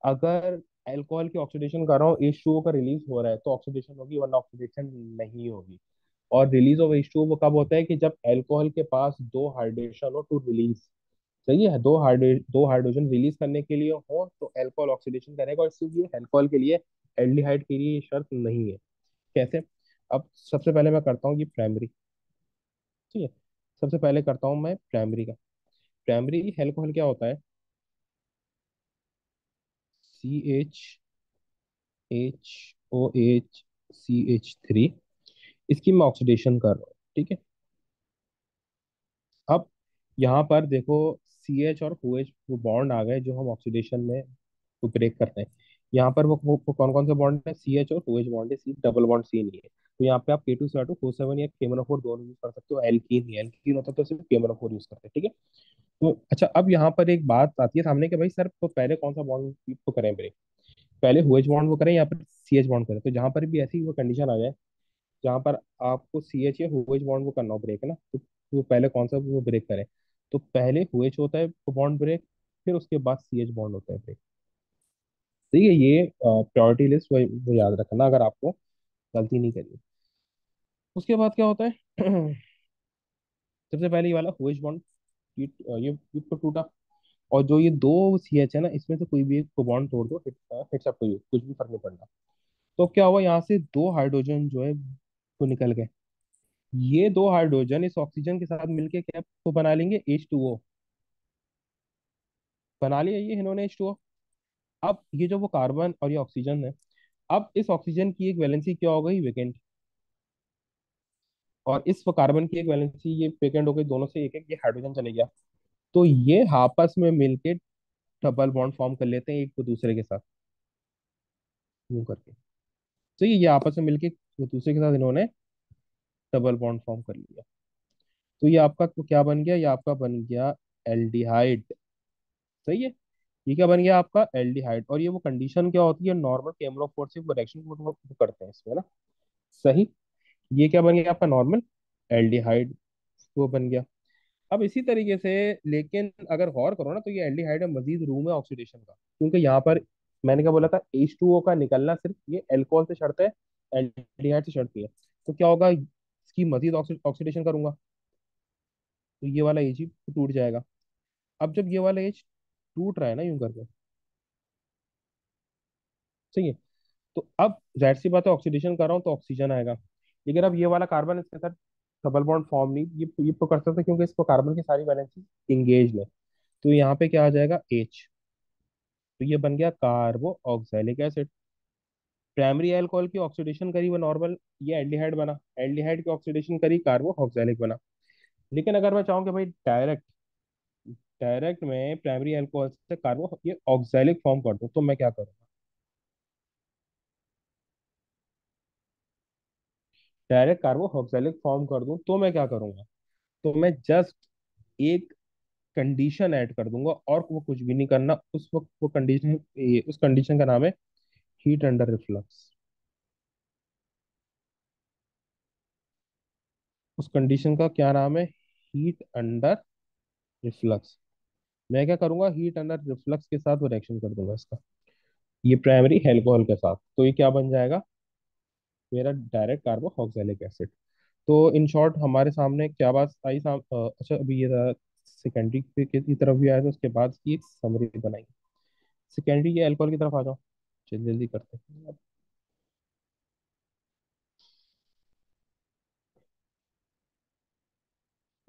अगर अल्कोहल की ऑक्सीडेशन कर रहा हूँ, H2O का रिलीज हो रहा है, तो ऑक्सीडेशन होगी, वरना ऑक्सीडेशन नहीं होगी। और रिलीज ऑफ H2O वो कब होता है? कि जब अल्कोहल के पास दो हाइड्रेशन हो टू रिलीज। सही है, दो हाइड्रोजन रिलीज करने के लिए हो तो अल्कोहल ऑक्सीडेशन करेगा, और इसलिए अल्कोहल के लिए, एल्डिहाइड के लिए ये शर्त नहीं है। कैसे? अब सबसे पहले मैं करता हूँ ये प्राइमरी। ठीक है। सबसे पहले करता हूँ मैं प्राइमरी का। प्राइमरी अल्कोहल क्या होता है? CH OH CH3, इसकी मैं ऑक्सीडेशन कर रहा हूँ। ठीक है। अब यहाँ पर देखो, CH और OH वो बॉन्ड आ गए, जो हम ऑक्सीडेशन में वो ब्रेक करते हैं। यहाँ पर वो कौन कौन से बॉन्ड है? CH और OH बॉन्ड है, सी डबल बॉन्ड सी नहीं है। तो यहाँ पे आप K2SO2 O7 या KMnO4 दोनों यूज कर सकते हो। एल्कीन नहीं, एल्कीन होता तो सिर्फ KMnO4 यूज करते हैं। ठीक है। तो अच्छा, अब यहाँ पर एक बात आती है सामने कि भाई सर, तो पहले कौन सा बॉन्ड तो करें ब्रेक? पहले OH बॉन्ड वो करें या फिर CH बॉन्ड करें? तो जहां पर भी ऐसी वो कंडीशन आ जाए, जहां पर आपको CH या OH बॉन्ड वो करना हो ब्रेक, है ना, तो वो पहले कौन सा वो ब्रेक करें? तो पहले OH होता है बॉन्ड ब्रेक, फिर उसके बाद CH बॉन्ड होता है ब्रेक। ठीक है। ये प्रायोरिटी लिस्ट वो याद रखना अगर आपको गलती नहीं करनी। उसके बाद क्या होता है? सबसे पहले ये वाला OH बॉन्ड, ये तो टूटा। और जो ये दो CH है ना, इसमें से कोई भी एक को बॉन्ड तोड़ दो, हिट्स अप टू यू, कुछ भी फर्क नहीं पड़ना। तो क्या हुआ? यहाँ से दो हाइड्रोजन जो है वो निकल गए। ये दो हाइड्रोजन इस ऑक्सीजन के साथ मिलके क्या तो बना लेंगे? H2O। बना लिया ये इन्होंने H2O। अब ये जो वो कार्बन और ये ऑक्सीजन है, अब इस ऑक्सीजन की एक वैलेंसी क्या हो गई? वेकेंट। और इस कार्बन की एक वैलेंसी ये वेकेंट हो गई, दोनों से एक एक ये हाइड्रोजन चले गया। तो ये आपस में मिलके डबल बॉन्ड फॉर्म कर लेते हैं एक दूसरे के साथ, यूं करके। तो ये आपस में मिलके वो दूसरे के साथ इन्होंने डबल बॉन्ड फॉर्म कर लिया। तो ये आपका तो क्या बन गया, ये आपका बन गया एल्डिहाइड। सही है। ये क्या बन गया आपका एल्डिहाइड। और ये वो कंडीशन क्या होती है, नॉर्मल केमलोफोर्सिव रिएक्शन को वो करते हैं इसमें ना। सही। ये क्या बन गया आपका नॉर्मल एल्डिहाइड, वो बन गया। अब इसी तरीके से, लेकिन अगर गौर करो ना, तो ये एल्डिहाइड में मजीद रूम है ऑक्सीडेशन का, क्योंकि यहाँ पर मैंने क्या बोला था, H2O का निकलना सिर्फ ये एल्कोहल से शर्त है, एल्डिहाइड से शर्त नहीं है। तो क्या होगा, इसकी मजीद ऑक्सीडेशन करूंगा, तो ये वाला एच ही टूट जाएगा। अब जब ये वाला एच टूट रहा है ना यूं करके, सही है, तो अब जाहिर सी बात है ऑक्सीडेशन कर रहा हूँ तो ऑक्सीजन आएगा। लेकिन अब ये वाला कार्बन इसके साथ डबल बॉन्ड फॉर्म नहीं, ये तो कर सकता, क्योंकि इसको कार्बन की सारी वैलेंसी इंगेज है। तो यहाँ पे क्या आ जाएगा एच। तो ये बन गया कार्बो ऑक्सैलिक एसिड। प्राइमरी अल्कोहल की ऑक्सीडेशन करी वो नॉर्मल, ये एल्डिहाइड बना। एल्डिहाइड की ऑक्सीडेशन करी कार्बो ऑक्सैलिक बना। लेकिन अगर मैं चाहूँ कि भाई डायरेक्ट डायरेक्ट में प्राइमरी अल्कोहल से कार्बो ये ऑक्सैलिक फॉर्म कर दूं, तो मैं क्या करूँगा। डायरेक्ट कार्बो ऑक्सैलिक फॉर्म कर दूं तो मैं क्या करूंगा। तो मैं जस्ट एक कंडीशन ऐड कर दूंगा, और वो कुछ भी नहीं करना उस वक्त। वो कंडीशन, उस कंडीशन का नाम है हीट अंडर रिफ्लक्स। उस कंडीशन का क्या नाम है, हीट अंडर रिफ्लक्स। मैं क्या करूंगा, हीट अंडर रिफ्लक्स के साथ वो रिएक्शन कर दूंगा इसका, ये प्राइमरी अल्कोहल के साथ। तो ये क्या बन जाएगा, मेरा डायरेक्ट कार्बोक्सिलिक एसिड। तो इन शॉर्ट हमारे सामने क्या बात आई अच्छा अभी ये सेकेंडरी की तरफ भी आया, तो उसके बाद की एक समरी बनाई। सेकेंडरी ये अल्कोहल की तरफ आ जाओ, जल्दी जल्दी करते हैं।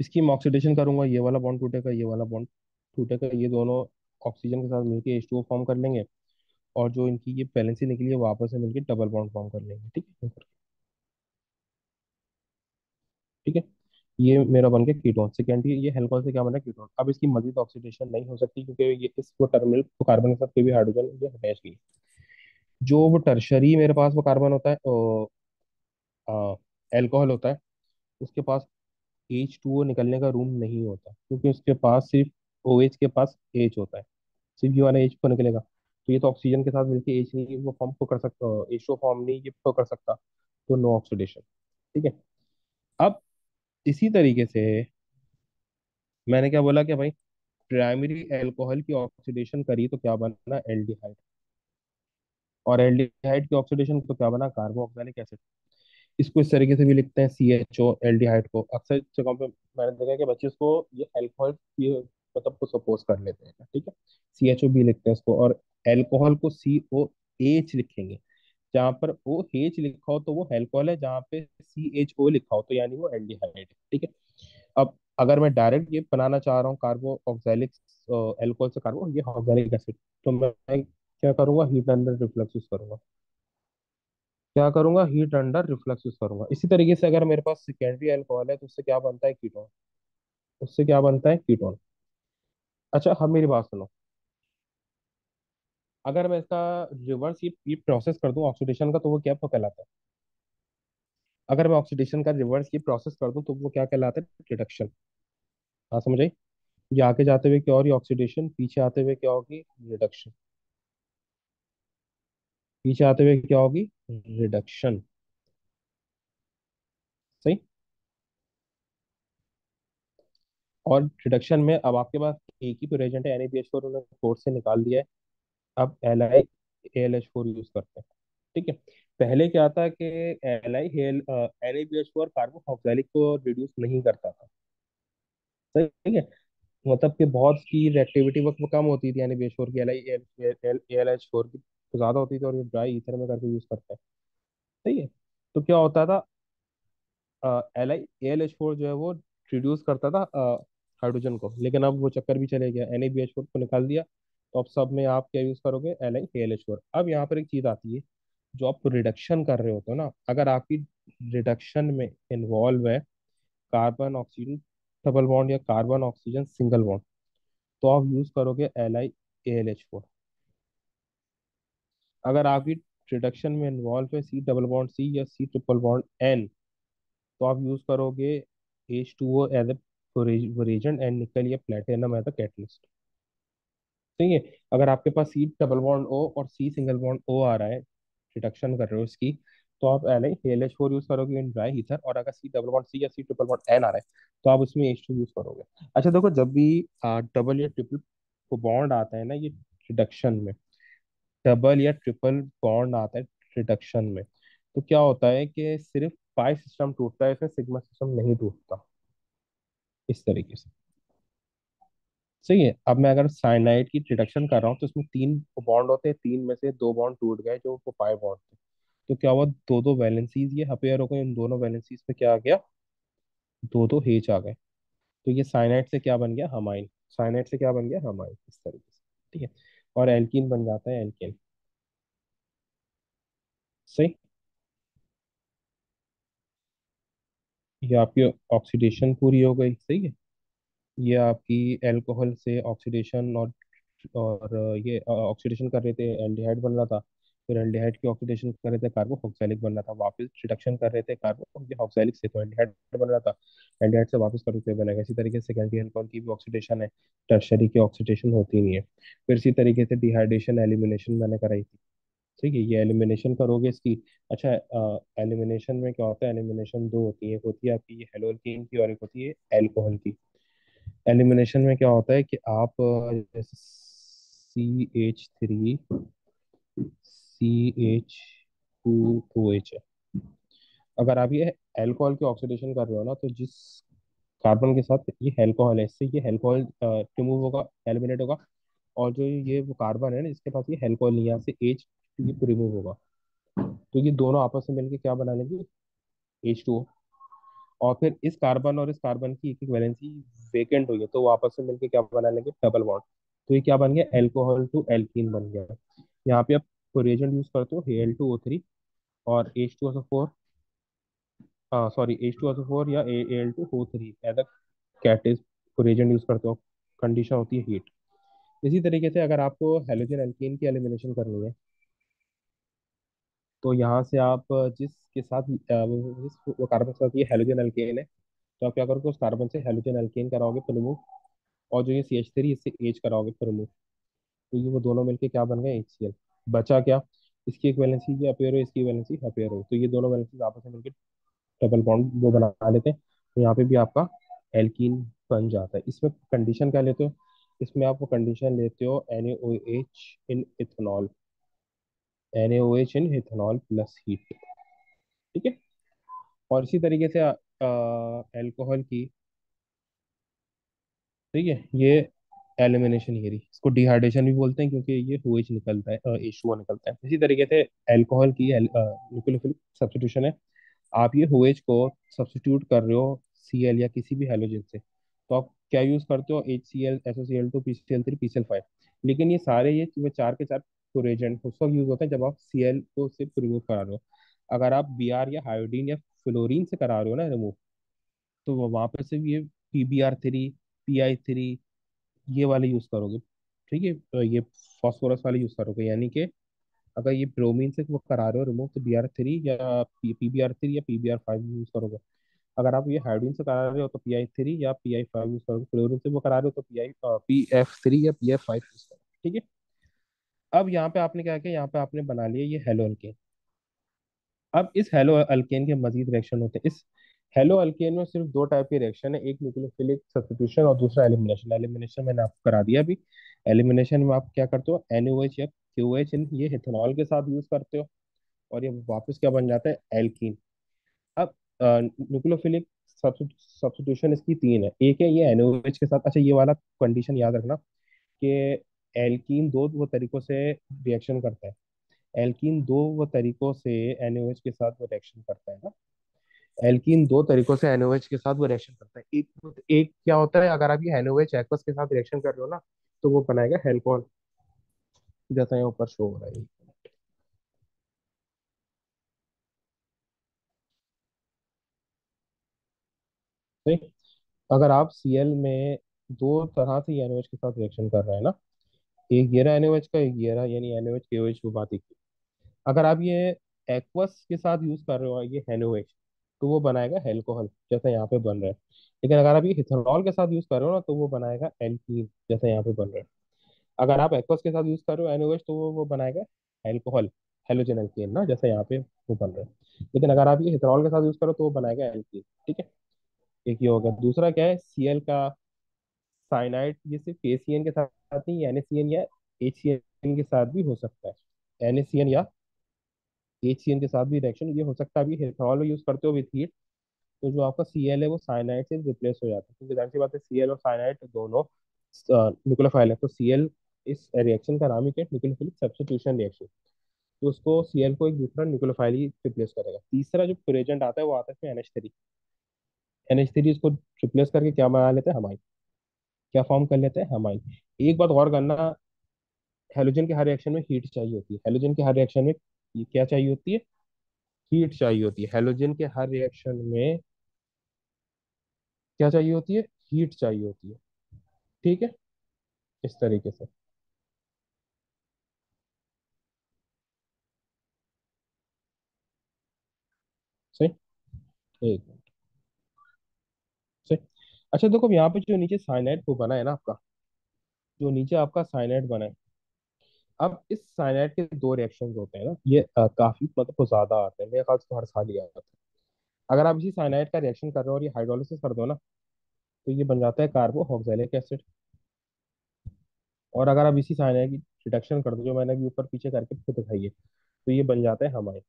इसकी मैं ऑक्सीडेशन करूंगा, ये वाला बॉन्ड टूटेगा, ये वाला बॉन्ड टूटेगा, ये दोनों ऑक्सीजन के साथ मिलकर H2O फॉर्म कर लेंगे। और जो इनकी ये वैलेंसी निकली है वो आपस में मिलकर डबल बॉन्ड फॉर्म कर लेंगे। ठीक है। ठीक है। ये मेरा बन गया कीटोन। सेकेंडरी ये अल्कोहल से क्या बना कीटोन। अब इसकी मजीद ऑक्सीडेशन नहीं हो सकती, क्योंकि ये इस वो टर्मिनल तो कार्बन के साथ कोई भी हाइड्रोजन ये अटैच नहीं है। जो वो टर्शरी मेरे पास वो कार्बन होता है, अल्कोहल होता है, उसके पास H2O निकलने का रूम नहीं होता, क्योंकि उसके पास सिर्फ OH के पास H होता है, सिर्फ ये वाला H को निकलेगा। तो ये तो ऑक्सीजन के साथ मिलकर H नहीं वो फॉर्म को कर सकता, H2O फॉर्म नहीं ये तो कर सकता। तो नो ऑक्सीडेशन। ठीक है। अब इसी तरीके से मैंने क्या बोला कि भाई प्राइमरी अल्कोहल की ऑक्सीडेशन करी तो क्या बना एल्डिहाइड, और एल्डिहाइड की ऑक्सीडेशन तो क्या बना कार्बोक्सिलिक एसिड। इसको इस तरीके से भी लिखते हैं CHO एल्डिहाइड को। अक्सर जगहों पे मैंने देखा है कि बच्चे इसको ये अल्कोहल ये मतलब को सपोज कर लेते हैं। ठीक है। CHO भी लिखते हैं इसको, और अल्कोहल को COH लिखेंगे। जहां पर OH लिखा हो तो वो अल्कोहल है, जहां पे CHO लिखा हो तो यानी वो एल्डिहाइड है। ठीक है। अब अगर मैं डायरेक्ट ये बनाना चाह रहा हूँ कार्बो ऑक्सैलिक अल्कोहल से कार्बो ये ऑक्सैलिक एसिड, तो मैं क्या करूंगा, हीट अंडर रिफ्लक्स यूज करूंगा। क्या करूंगा, हीट अंडर रिफ्लक्स यूज करूंगा। इसी तरीके से अगर मेरे पास सेकेंडरी अल्कोहल है तो उससे क्या बनता है कीटोन। उससे क्या बनता है कीटोन। अच्छा हम मेरी बात सुनो, अगर मैं इसका रिवर्स ये प्रोसेस कर दूं ऑक्सीडेशन का, तो वो क्या कहलाता है। अगर मैं ऑक्सीडेशन का रिवर्स ये प्रोसेस कर दूं तो वो क्या कहलाता है, रिडक्शन। हाँ समझ आई। ये आगे जाते हुए क्या हो रही ऑक्सीडेशन, पीछे आते हुए क्या होगी रिडक्शन। पीछे आते हुए क्या होगी रिडक्शन। सही। और रिडक्शन में अब आपके पास एक ही तो रेजेंट है NaBH4, उन्होंने कोर्स से निकाल दिया है। अब LiAlH4 यूज करते हैं। ठीक है। पहले क्या था कि NaBH4 कार्बोक्सिलिक को रिड्यूस नहीं करता था। सही है। मतलब कि बहुत की रिएक्टिविटी वक्त वो कम होती थी NaBH4 की, AlH4 की तो ज्यादा होती थी, और ये ड्राई ईथर में करके यूज करते हैं। सही है। तो क्या होता था, AlH4 जो है वो रिड्यूस करता था हाइड्रोजन को, लेकिन अब वो चक्कर भी चले गया, NaBH4 को निकाल दिया। तो अब सब में आप क्या यूज करोगे, LiAlH4। अब यहाँ पर एक चीज आती है, जो आप रिडक्शन कर रहे होते हो ना, अगर आपकी रिडक्शन में इन्वॉल्व है कार्बन ऑक्सीजन डबल बॉन्ड या कार्बन ऑक्सीजन सिंगल बॉन्ड, तो आप यूज करोगे LiAlH4। अगर आपकी रिडक्शन में इन्वॉल्व है सी डबल बॉन्ड सी या सी ट्रिपल बॉन्ड एन, तो आप यूज करोगे H2O as a reagent and निकल या प्लेटिनम एज अ कैटलिस्ट। ठीक है। अगर आपके पास सी डबल बॉन्ड ओ और सी सिंगल बॉन्ड ओ आ रहा है, रिडक्शन कर रहे हो इसकी, तो आप NaCl4 यूज करोगे इन ड्राई ईथर। और अगर सी डबल बॉन्ड सी या सी ट्रिपल बॉन्ड एन आ रहा है, तो आप उसमें H2 यूज करोगे। अच्छा देखो, जब भी डबल या ट्रिपल को बॉन्ड आता है ना ये रिडक्शन में, डबल या ट्रिपल बॉन्ड आता है रिडक्शन में, तो क्या होता है कि सिर्फ पाई सिस्टम टूटता है, इसमें सिग्मा सिस्टम नहीं टूटता, इस तरीके से। सही है। अब मैं अगर साइनाइड की रिडक्शन कर रहा हूँ तो इसमें तीन बॉन्ड होते हैं, तीन में से दो बॉन्ड टूट गए जो वो पाई बॉन्ड थे। तो क्या हुआ, दो दो वैलेंसीज ये अपेयर हो गए, इन दोनों वैलेंसीज पे क्या आ गया, दो दो हेच आ गए। तो ये साइनाइड से क्या बन गया, हमाइन। साइनाइड से क्या बन गया, हमाइन, इस तरीके से। ठीक है। और एल्कीन बन जाता है एल्केन। सही। ये आपकी ऑक्सीडेशन पूरी हो गई। सही है। ये आपकी अल्कोहल से ऑक्सीडेशन, और ये ऑक्सीडेशन कर रहे थे, एल्डिहाइड बन रहा था। फिर एल्डिहाइड की ऑक्सीडेशन कर रहे थे, कार्बोक्सिलिक बन रहा था। वापस रिडक्शन कर रहे थे कार्बो ये ऑक्सैलिक से, तो एल्डिहाइड बन रहा था। एल्डिहाइड से वापस कर रहे थे, बनेगा। इसी तरीके से सेकेंडरी अल्कोहल की भी ऑक्सीडेशन है, टर्शरी की ऑक्सीडेशन होती नहीं है। फिर इसी तरीके से डिहाइड्रेशन एलिमिनेशन मैंने कराई थी। ठीक है। ये एलिमिनेशन करोगे इसकी। अच्छा, एलिमिनेशन में क्या होता है, एलिमिनेशन दो होती है, एक होती है आपकी ये हेलोल्कीन की और एक होती है एल्कोहल की। एलिमिनेशन में क्या होता है कि आप जैसे CH3 CH2OH है, अगर आप ये अल्कोहल की ऑक्सीडेशन कर रहे हो ना, तो जिस कार्बन के साथ ये अल्कोहल है, इससे ये अल्कोहल रिमूव होगा, एलिमिनेट होगा। और जो ये वो कार्बन है ना जिसके पास ये अल्कोहल नहीं है, यहाँ से H ये रिमूव होगा। तो ये दोनों आपस में मिलकर क्या बना लेंगे, H2O। और फिर इस कार्बन और इस कार्बन की एक एक वैलेंसी वेकेंट हुई है, तो वो आपस में मिलकर क्या बना लेंगे, डबल बॉन्ड। तो ये क्या बन गया, एल्कोहल टू एल्कीन बन गया। यहाँ पे आप रिएजेंट यूज करते हो Al2O3 और H2SO4, सॉरी H2SO4 या Al2O3 एज अ कैटेज रिएजेंट यूज करते हो। कंडीशन होती है हीट। इसी तरीके से अगर आपको हेलोजन एल्कीन की एलिमिनेशन करनी है, तो यहाँ से आप जिसके साथ जिस वो कार्बन के साथ ये हेलोजन एल्केन है, तो आप क्या करोगे, उस कार्बन से हेलोजन एल्केन कराओगे रिमूव। और जो ये CH3 इससे H कराओगे रिमूव। तो ये वो दोनों मिलके क्या बन गए, HCl। बचा क्या, इसकी एक वैलेंसी ये अपेयर हो, इसकी वैलेंसी अपेयर हो, तो ये दोनों वैलेंसी आपस में मिलके डबल बॉन्ड वो बना लेते हैं। तो यहाँ पे भी आपका एल्कीन बन जाता है। इसमें कंडीशन क्या लेते हो, इसमें आप वो कंडीशन लेते हो NaOH इन इथेनॉल प्लस हीट। ठीक है। और इसी तरीके से अल्कोहल की, ठीक है, ये एलिमिनेशन ही है, इसको डिहाइड्रेशन भी बोलते हैं क्योंकि ये OH निकलता है, H2O निकलता है। इसी तरीके से अल्कोहल की न्यूक्लियोफिलिक सब्स्टिट्यूशन है। आप ये OH को सब्स्टिट्यूट कर रहे हो Cl या किसी भी हेलोजन से, तो आप क्या यूज करते हो, HCl SOCl2 PCl3 PCl5। लेकिन ये सारे ये चार के चार रिएजेंट उस वक्त यूज होते हैं जब आप Cl को सिर्फ रिमूव करा रहे हो। अगर आप Br या हायोडीन या फ्लोरीन से करा रहे हो ना रिमूव, तो वो वहां पर सिर्फ ये PBr3 PI3 ये वाले यूज करोगे। ठीक है। तो ये फास्फोरस वाले यूज करोगे, यानी कि अगर ये ब्रोमीन से वो करा रहे हो रिमूव, तो Br3 या PBr3 या PBr5 यूज करोगे। अगर आप ये हाइड्रोजन से करा रहे हो तो PI3 या PI5 यूज करोगे। क्लोरीन से वो करा रहे हो तो PF3 या PF5 यूज करोगे। ठीक है। अब यहाँ पे आपने क्या किया, यहाँ पे आपने बना लिया ये हेलो अल्केन। अब इस हेलो अल्केन के मजीद रिएक्शन होते हैं। इस हेलो अल्केन में सिर्फ दो टाइप के रिएक्शन है, एक न्यूक्लियोफिलिक सब्स्टिट्यूशन और दूसरा एलिमिनेशन। एलिमिनेशन मैंने आपको करा दिया अभी। एलिमिनेशन में आप क्या करते हो, NaOH या QH इन ये इथेनॉल के साथ यूज करते हो, और ये वापस क्या बन जाता है, एल्कीन। अब न्यूक्लियोफिलिक सब्स्टिट्यूशन इसकी तीन है। एक है ये NaOH के साथ। अच्छा, ये वाला कंडीशन याद रखना कि एल्कीन दो वो तरीकों से रिएक्शन करता है। एल्कीन दो वो तरीकों से NaOH के साथ वो रिएक्शन करता है ना। एल्कीन दो तरीकों से NaOH के साथ वो रिएक्शन करता है। एक एक क्या होता है, अगर आप ये NaOH एक्वस के साथ रिएक्शन कर रहे हो ना, तो वो बनाएगा हेल्कोल, जैसा यहाँ ऊपर शो हो रहा है। ठीक। अगर आप Cl में दो तरह से NaOH के साथ रिएक्शन कर रहे हैं ना, एक ये रहा NaOH का, एक ये रहा, यानी NaOH KOH वो बात ही की। अगर आप ये एक्वस के साथ यूज कर रहे हो ये हेलोवेज, तो वो बनाएगा एल्कोहल जैसा यहाँ पे बन रहा है। लेकिन अगर आप ये इथेनॉल के साथ यूज कर रहे हो ना, तो वो बनाएगा एल्कीन जैसा यहाँ पे बन रहा है। अगर आप एक्वस के साथ यूज कर रहे हो एनोवेज, तो वो बनाएगा एल्कोहल, हेलोजन एल्कीन ना, जैसा यहाँ पे वो बन रहा है। लेकिन अगर आप ये इथेनॉल के साथ यूज करो तो वो बनाएगा एल्कीन। ठीक है, एक ये हो गया। दूसरा क्या है, सीएल का साइनाइड, ये सिर्फ KCN के साथ नहीं, NaCN या HCN के साथ भी हो सकता है। NaCN या HCN के साथ भी रिएक्शन ये हो सकता है। अभी इथेनॉल यूज करते हो विथ हीट, तो जो आपका Cl है वो साइनाइड से रिप्लेस हो जाता है, क्योंकि जाहिर सी बात है Cl और साइनाइड दोनों न्यूक्लियोफाइल है। तो Cl, इस रिएक्शन का नाम ही क्या है, न्यूक्लियोफिलिक सब्स्टिट्यूशन रिएक्शन। तो उसको Cl को एक दूसरा न्यूक्लियोफाइल ही रिप्लेस करेगा। तीसरा जो रिएजेंट आता है वो आता है इसमें NH3। NH3 इसको रिप्लेस करके क्या बना लेते हैं, हमाइन। क्या फॉर्म कर लेते हैं, हमाइन। एक बात और करना, हेलोजन के हर रिएक्शन में हीट चाहिए होती है। हेलोजन के हर रिएक्शन में ये क्या चाहिए होती है, हीट चाहिए होती है। हेलोजन के हर रिएक्शन में क्या चाहिए होती है, हीट चाहिए होती है। ठीक है, इस तरीके से। सही, ठीक है, सही। अच्छा देखो, यहाँ पे जो नीचे साइनाइड को बना है ना आपका, जो नीचे आपका साइनाइड बना है, अब इस साइनाइड के दो रिएक्शंस होते हैं ना, ये काफी मतलब को ज्यादा आते हैं, मेरे ख्याल से तो हर साल ही आता है। अगर आप इसी साइनाइड का रिएक्शन कर रहे हो और ये हाइड्रोलिसिस कर दो ना, तो ये बन जाता है कार्बो ऑक्सैलिक एसिड। और अगर आप इसी साइनाइड की रिडक्शन कर दो, जो मैंने अभी ऊपर पीछे करके खुद दिखाई है, तो ये बन जाता है हमारे।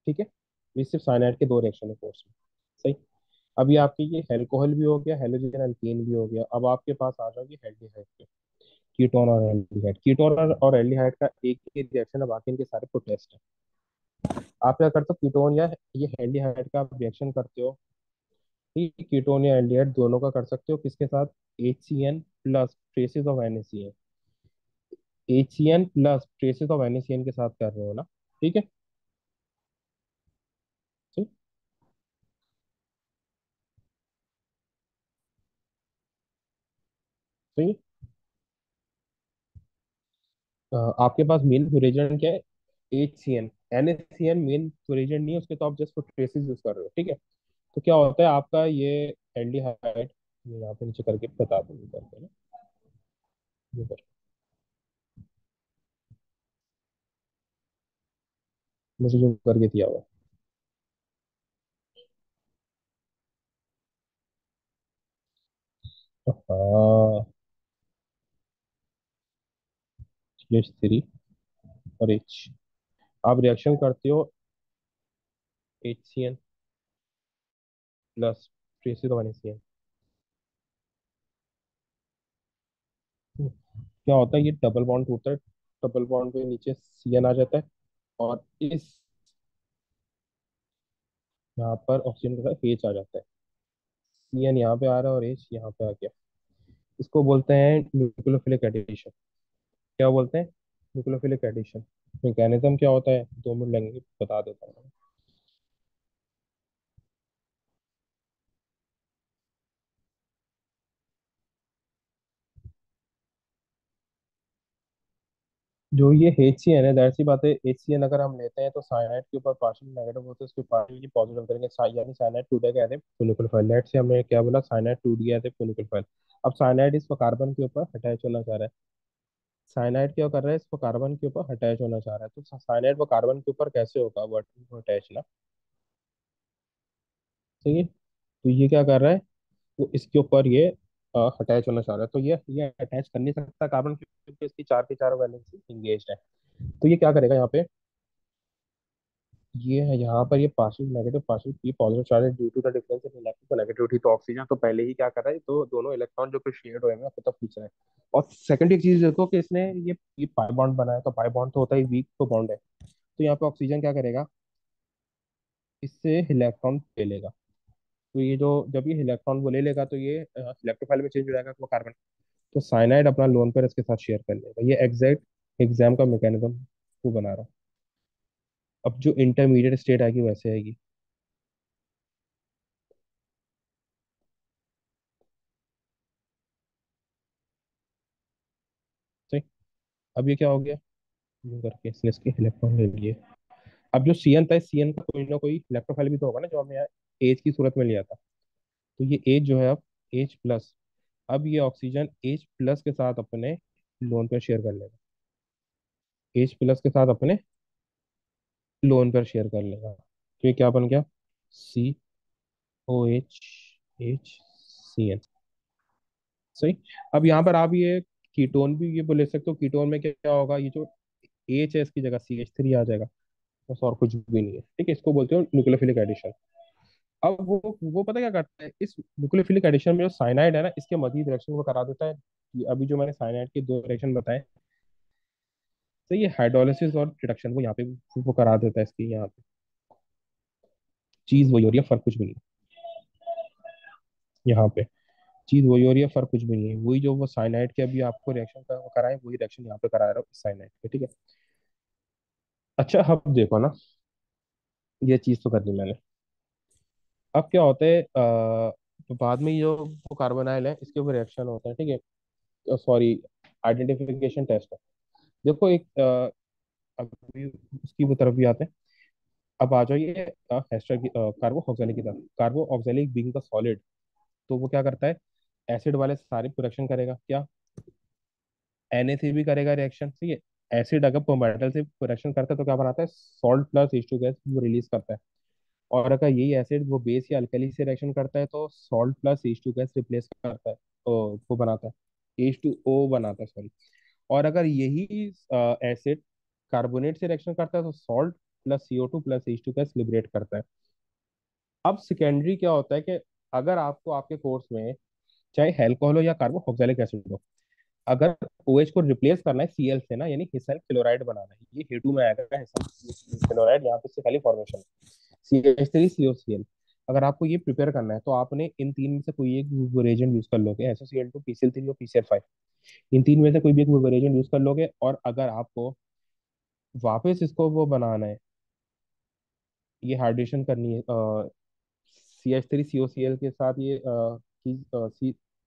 ठीक है, ये सिर्फ साइनाइड के दो रिएक्शन है कोर्स में। सही। अभी आपके ये एल्कोहल भी हो गया, हेलोजन एल्केन भी हो गया। अब आपके पास आ जाओगे एल्डिहाइड पे। कीटोन और एल्डिहाइड, कीटोन और एल्डिहाइड का एक ही रिएक्शन है, बाकी इनके सारे प्रोटेस्ट है। आप क्या करते हो, कीटोन या ये एल्डिहाइड का आप रिएक्शन करते हो, ठीक, कीटोन या एल्डिहाइड दोनों का कर सकते हो। किसके साथ, HCN plus traces of NaCN। HCN plus traces of NaCN के साथ कर रहे हो ना। ठीक है, ठीक, सही। आपके पास मेन रिएजेंट क्या है, HCN। NaCN मेन रिएजेंट नहीं है उसके, तो आप जस्ट ट्रेसेस यूज कर रहे हो। ठीक है, तो क्या होता है आपका ये एल्डिहाइड, ये यहाँ पे नीचे करके बता दूंगी करके ना, ये कर, मुझे जो करके दिया हुआ है। हाँ, CH3 और H, आप रिएक्शन करते हो HCN plus traces of NaCN। क्या होता है, ये डबल बॉन्ड टूटता है, डबल बॉन्ड पे नीचे CN आ जाता है, और इस यहाँ पर ऑक्सीजन के साथ H आ जाता है। CN यहाँ पे आ रहा है और H यहाँ पे आ गया। इसको बोलते हैं न्यूक्लियोफिलिक एडिशन। क्या बोलते हैं, न्यूक्लियोफिलिक एडिशन। मैकेनिज्म क्या होता है, 2 मिनट लगेंगे, बता देता हूँ। जो ये HCN है, जाहिर सी बात है, HCN अगर हम लेते हैं तो साइनाइड के ऊपर पार्शियल नेगेटिव होते हैं, उसके पार्शियल पॉजिटिव करेंगे, यानी साइनाइड टूट गया है फोनिकल। लेट से हमने क्या बोला, साइनाइड टूट गया है फोनिकल। अब साइनाइड इसको कार्बन के ऊपर अटैच होना चाह रहा है। साइनाइड क्या कर रहा है, इसको कार्बन के ऊपर अटैच होना चाह रहा है। तो साइनाइड वो कार्बन के ऊपर कैसे होगा, वर्टिकल अटैच ना। ठीक है, तो ये क्या कर रहा है, वो इसके ऊपर ये अटैच होना चाह रहा है। तो ये अटैच कर नहीं सकता कार्बन, क्योंकि इसकी चार की चार वैलेंसी इंगेज है। तो ये क्या करेगा यहाँ पे, ये है यहाँ पर, ये पार्शियल नेगेटिव पार्शियल, ये पॉजिटिव चार्ज है due to the difference in electric negativity. तो ऑक्सीजन तो पहले ही क्या कर रहा है, तो दोनों इलेक्ट्रॉन जो कि शेड हुए हैं अपनी तरफ खींच रहे हैं। और सेकंड एक चीज देखो कि इसने ये पाई बॉन्ड बनाया, तो पाई बॉन्ड तो होता है वीक तो बॉन्ड है। तो यहाँ पे ऑक्सीजन क्या करेगा, इससे इलेक्ट्रॉन ले लेगा। तो ये जो, जब ये इलेक्ट्रॉन वो ले लेगा, तो ये इलेक्ट्रोफाइल में चेंज हो जाएगा वो कार्बन। तो साइनाइड अपना लोन पर इसके साथ शेयर कर लेगा। ये एग्जैक्ट एग्जाम का मैकेनिज्म वो बना रहा है। अब जो इंटरमीडिएट स्टेट आएगी वैसे आएगी। सही। अब ये क्या हो गया, यूं करके इसने इसके इलेक्ट्रॉन ले लिए। अब जो सी एन था, सी एन का कोई ना कोई इलेक्ट्रोफाइल भी तो होगा ना, जो हमें यहाँ एच की सूरत में लिया था। तो ये एच जो है अब एच प्लस, अब ये ऑक्सीजन एच प्लस के साथ अपने लोन पर शेयर कर लेगा। एच प्लस के साथ अपने लोन पर शेयर कर लेगा, तो ये क्या बन गया, C O H H C N. सही। अब यहाँ पर आप ये कीटोन भी ये बोले सकते हो, कीटोन में क्या क्या होगा, ये जो एच है इसकी जगह सी एच थ्री आ जाएगा, बस और कुछ भी नहीं है। ठीक है, इसको बोलते हो न्यूक्लियोफिलिक एडिशन। अब वो पता क्या करता है, इस न्यूक्लियोफिलिक एडिशन में जो साइनाइड है ना, इसके मजीद रिएक्शन को करा देता है। कि अभी जो मैंने साइनाइड के दो रिएक्शन बताए, तो ये हाइड्रोलिसिस और रिडक्शन वो यहाँ पे वो करा देता है इसकी यहाँ पे। चीज वही हो रही है, फर्क कुछ भी नहीं है यहाँ पे। चीज वही हो रही है, फर्क कुछ भी नहीं है। वही जो वो साइनाइड के अभी आपको रिएक्शन कराए, वही रिएक्शन यहाँ पे करा रहा हूँ साइनाइड के। ठीक है। अच्छा, अब देखो ना, ये चीज तो कर दी मैंने। अब क्या होता है, तो बाद में ये जो वो कार्बोनाइल है, इसके ऊपर रिएक्शन होता है। ठीक है, सॉरी, आइडेंटिफिकेशन टेस्ट है। देखो एक अभी उसकी वो तरफ भी आते हैं। अब आ जाइए एस्टर की, कार्बो ऑक्जेलिक की तरफ। कार्बो ऑक्जेलिक बीइंग द सॉलिड, तो वो क्या करता है, एसिड वाले सारे प्रोडक्शन करेगा क्या, Na से भी करेगा रिएक्शन। ठीक है, एसिड अगर मेटल से रिएक्शन करता है तो क्या बनाता है, सॉल्ट प्लस H2 गैस वो रिलीज करता है। और अगर यही एसिड वो बेस या अल्कली से रिएक्शन करता है तो salt plus H2 gas replace करता है, तो वो बनाता है H2O बनाता है, सॉरी। और अगर यही एसिड कार्बोनेट से रिएक्शन करता है तो salt plus CO2 plus H2 gas liberate करता है। अब सेकेंडरी क्या होता है कि अगर आपको आपके कोर्स में चाहे अल्कोहल हो या कार्बो ऑक्जेलिक एसिड हो, अगर OH को रिप्लेस करना है Cl से ना, यानी हिसाइल क्लोराइड बनाना है, ये हेटू में आएगा हिसाइल क्लोराइड, यहाँ पे से खाली फॉर्मेशन है CH3COCl। अगर आपको ये प्रिपेयर करना है तो आपने इन तीन में से कोई एक रेजेंट यूज कर लोगे, SOCl2, PCl3 और PCl5। इन तीन में से कोई भी एक रेजेंट यूज कर लोगे। और अगर आपको वापस इसको वो बनाना है, ये हाइड्रेशन करनी है CH3COCl के साथ, ये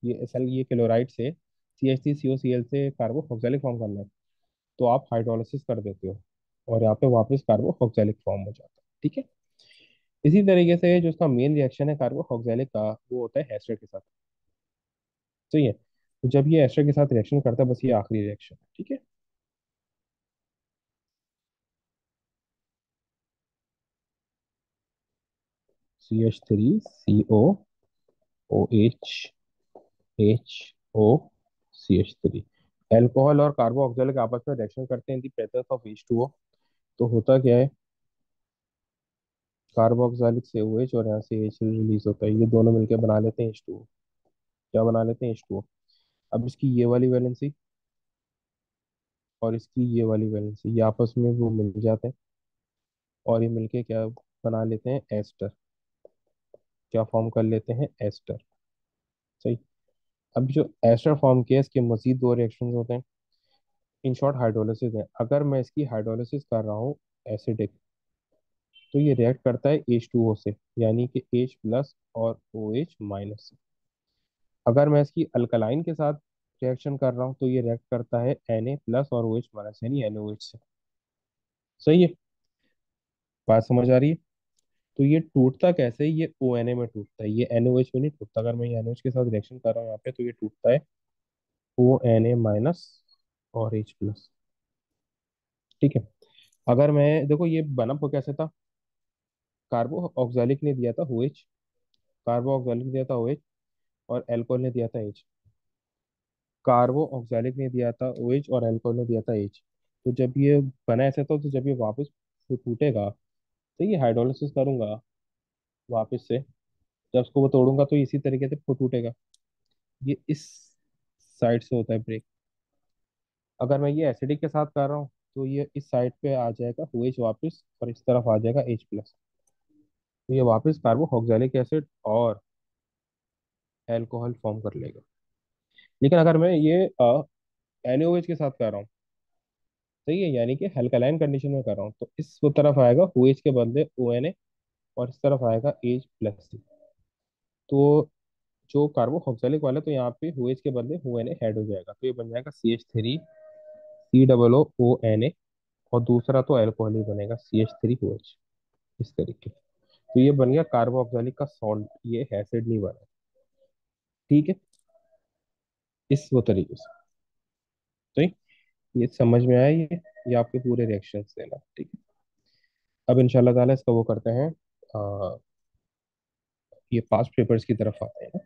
ये SL ये क्लोराइड से CH3COCl से कार्बो ऑक्जेलिक फॉर्म करना है, तो आप हाइड्रोलिसिस कर देते हो और यहाँ पे वापस कार्बो ऑक्जेलिक फॉर्म हो जाता है। ठीक है। इसी तरीके से जो उसका मेन रिएक्शन है कार्बो ऑक्जेलिक का, वो होता है एस्टर के साथ। सही है, तो जब ये एस्टर के साथ रिएक्शन करता है, बस ये आखिरी रिएक्शन है। ठीक है। CH3COOH HO CH3, एल्कोहल और कार्बो ऑक्जेलिक आपस में रिएक्शन करते हैं इन दी प्रेजेंस ऑफ H2O। तो होता क्या है, कार्बोक्सिलिक से OH और यहाँ से H रिलीज होता है, ये दोनों मिलकर बना लेते हैं H2O। क्या बना लेते हैं, H2O। अब इसकी ये वाली वैलेंसी और इसकी ये वाली वैलेंसी, ये आपस में वो मिल जाते हैं और ये मिलके क्या बना लेते हैं, एस्टर। क्या फॉर्म कर लेते हैं, एस्टर। सही। अब जो एस्टर फॉर्म किया है, इसके मजीद दो रिएक्शन होते हैं। इन शॉर्ट हाइड्रोलिसिस है। अगर मैं इसकी हाइड्रोलिसिस कर रहा हूँ एसिडिक, तो ये रिएक्ट करता है H2O से, यानी कि H प्लस और OH माइनस से। अगर मैं इसकी अल्कलाइन के साथ रिएक्शन कर रहा हूँ तो ये रिएक्ट करता है Na प्लस और OH माइनस, यानी NOH से। सही है, बात समझ आ रही है। तो ये टूटता कैसे है? ये ONA में टूटता है, ये NOH में नहीं टूटता। अगर मैं ये NOH के साथ रिएक्शन कर रहा हूँ यहाँ पे, तो ये टूटता है ONA माइनस और H प्लस। ठीक है। अगर मैं देखो ये बना वो कैसे था, कार्बो ऑक्जेलिक ने दिया था OH, कार्बो ऑक्जेलिक ने दिया था OH और एल्कोहल ने दिया था H। कार्बो ऑक्जेलिक ने दिया था OH और एल्कोहल ने दिया था H। तो जब ये बना ऐसे था, तो जब ये वापस टूटेगा, तो ये हाइड्रोलिसिस करूंगा वापस से, जब उसको वो तोड़ूंगा तो इसी तरीके से वो टूटेगा। ये इस साइड से होता है ब्रेक। अगर मैं ये एसिडिक के साथ कर रहा हूँ, तो ये इस साइड पे आ जाएगा OH वापस और इस तरफ आ जाएगा H प्लस। तो ये वापस कार्बो ऑक्जेलिक एसिड और एल्कोहल फॉर्म कर लेगा। लेकिन अगर मैं ये NaOH के साथ कर रहा हूँ, सही है, यानी कि अल्कलाइन कंडीशन में कर रहा हूँ, तो इस वो तरफ आएगा OH के बदले ONA और इस तरफ आएगा H प्लस। तो जो कार्बो ऑक्जेलिक वाला, तो यहाँ पे OH के बदले ONA ऐड हो जाएगा, तो ये बन जाएगा CH3 COO ONA और दूसरा तो अल्कोहल ही बनेगा, CH3OH, इस तरीके। तो ये बन गया कार्बोक्सिलिक का सॉल्ट, ये एसिड नहीं बना। ठीक है, इस वो तरीके से। तो ये समझ में आया ये आपके पूरे रिएक्शन देना, ठीक है। अब इंशाल्लाह ताला इसका वो करते हैं, ये पास्ट पेपर्स की तरफ आते हैं।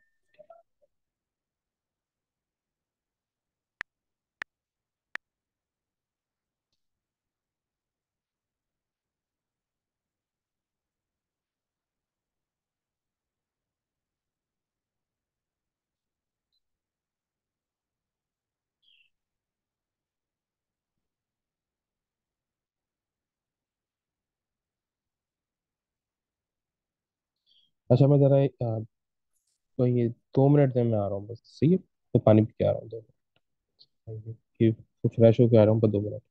अच्छा मैं जरा तो ये 2 मिनट में मैं आ रहा हूँ बस, सही है, तो पानी पी के आ रहा हूँ 2 मिनट, कि फ्रेश होके आ रहा हूँ पर 2 मिनट।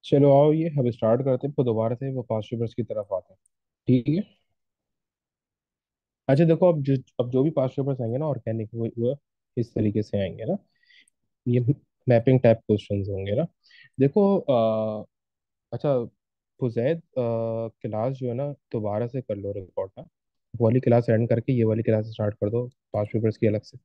चलो आओ, ये अब स्टार्ट करते हैं, फिर दोबारा से वो पास्ट पेपर्स की तरफ आते हैं। ठीक है। अच्छा देखो, अब जो भी पास्ट पेपर्स आएंगे ना ऑर्गेनिक, वो इस तरीके से आएंगे ना, ये मैपिंग टाइप क्वेश्चंस होंगे ना। देखो अच्छा फुजैद, क्लास जो है ना दोबारा से कर लो रिकॉर्ड ना, वो वाली क्लास एंड करके ये वाली क्लास स्टार्ट कर दो पांच पेपर्स की अलग से।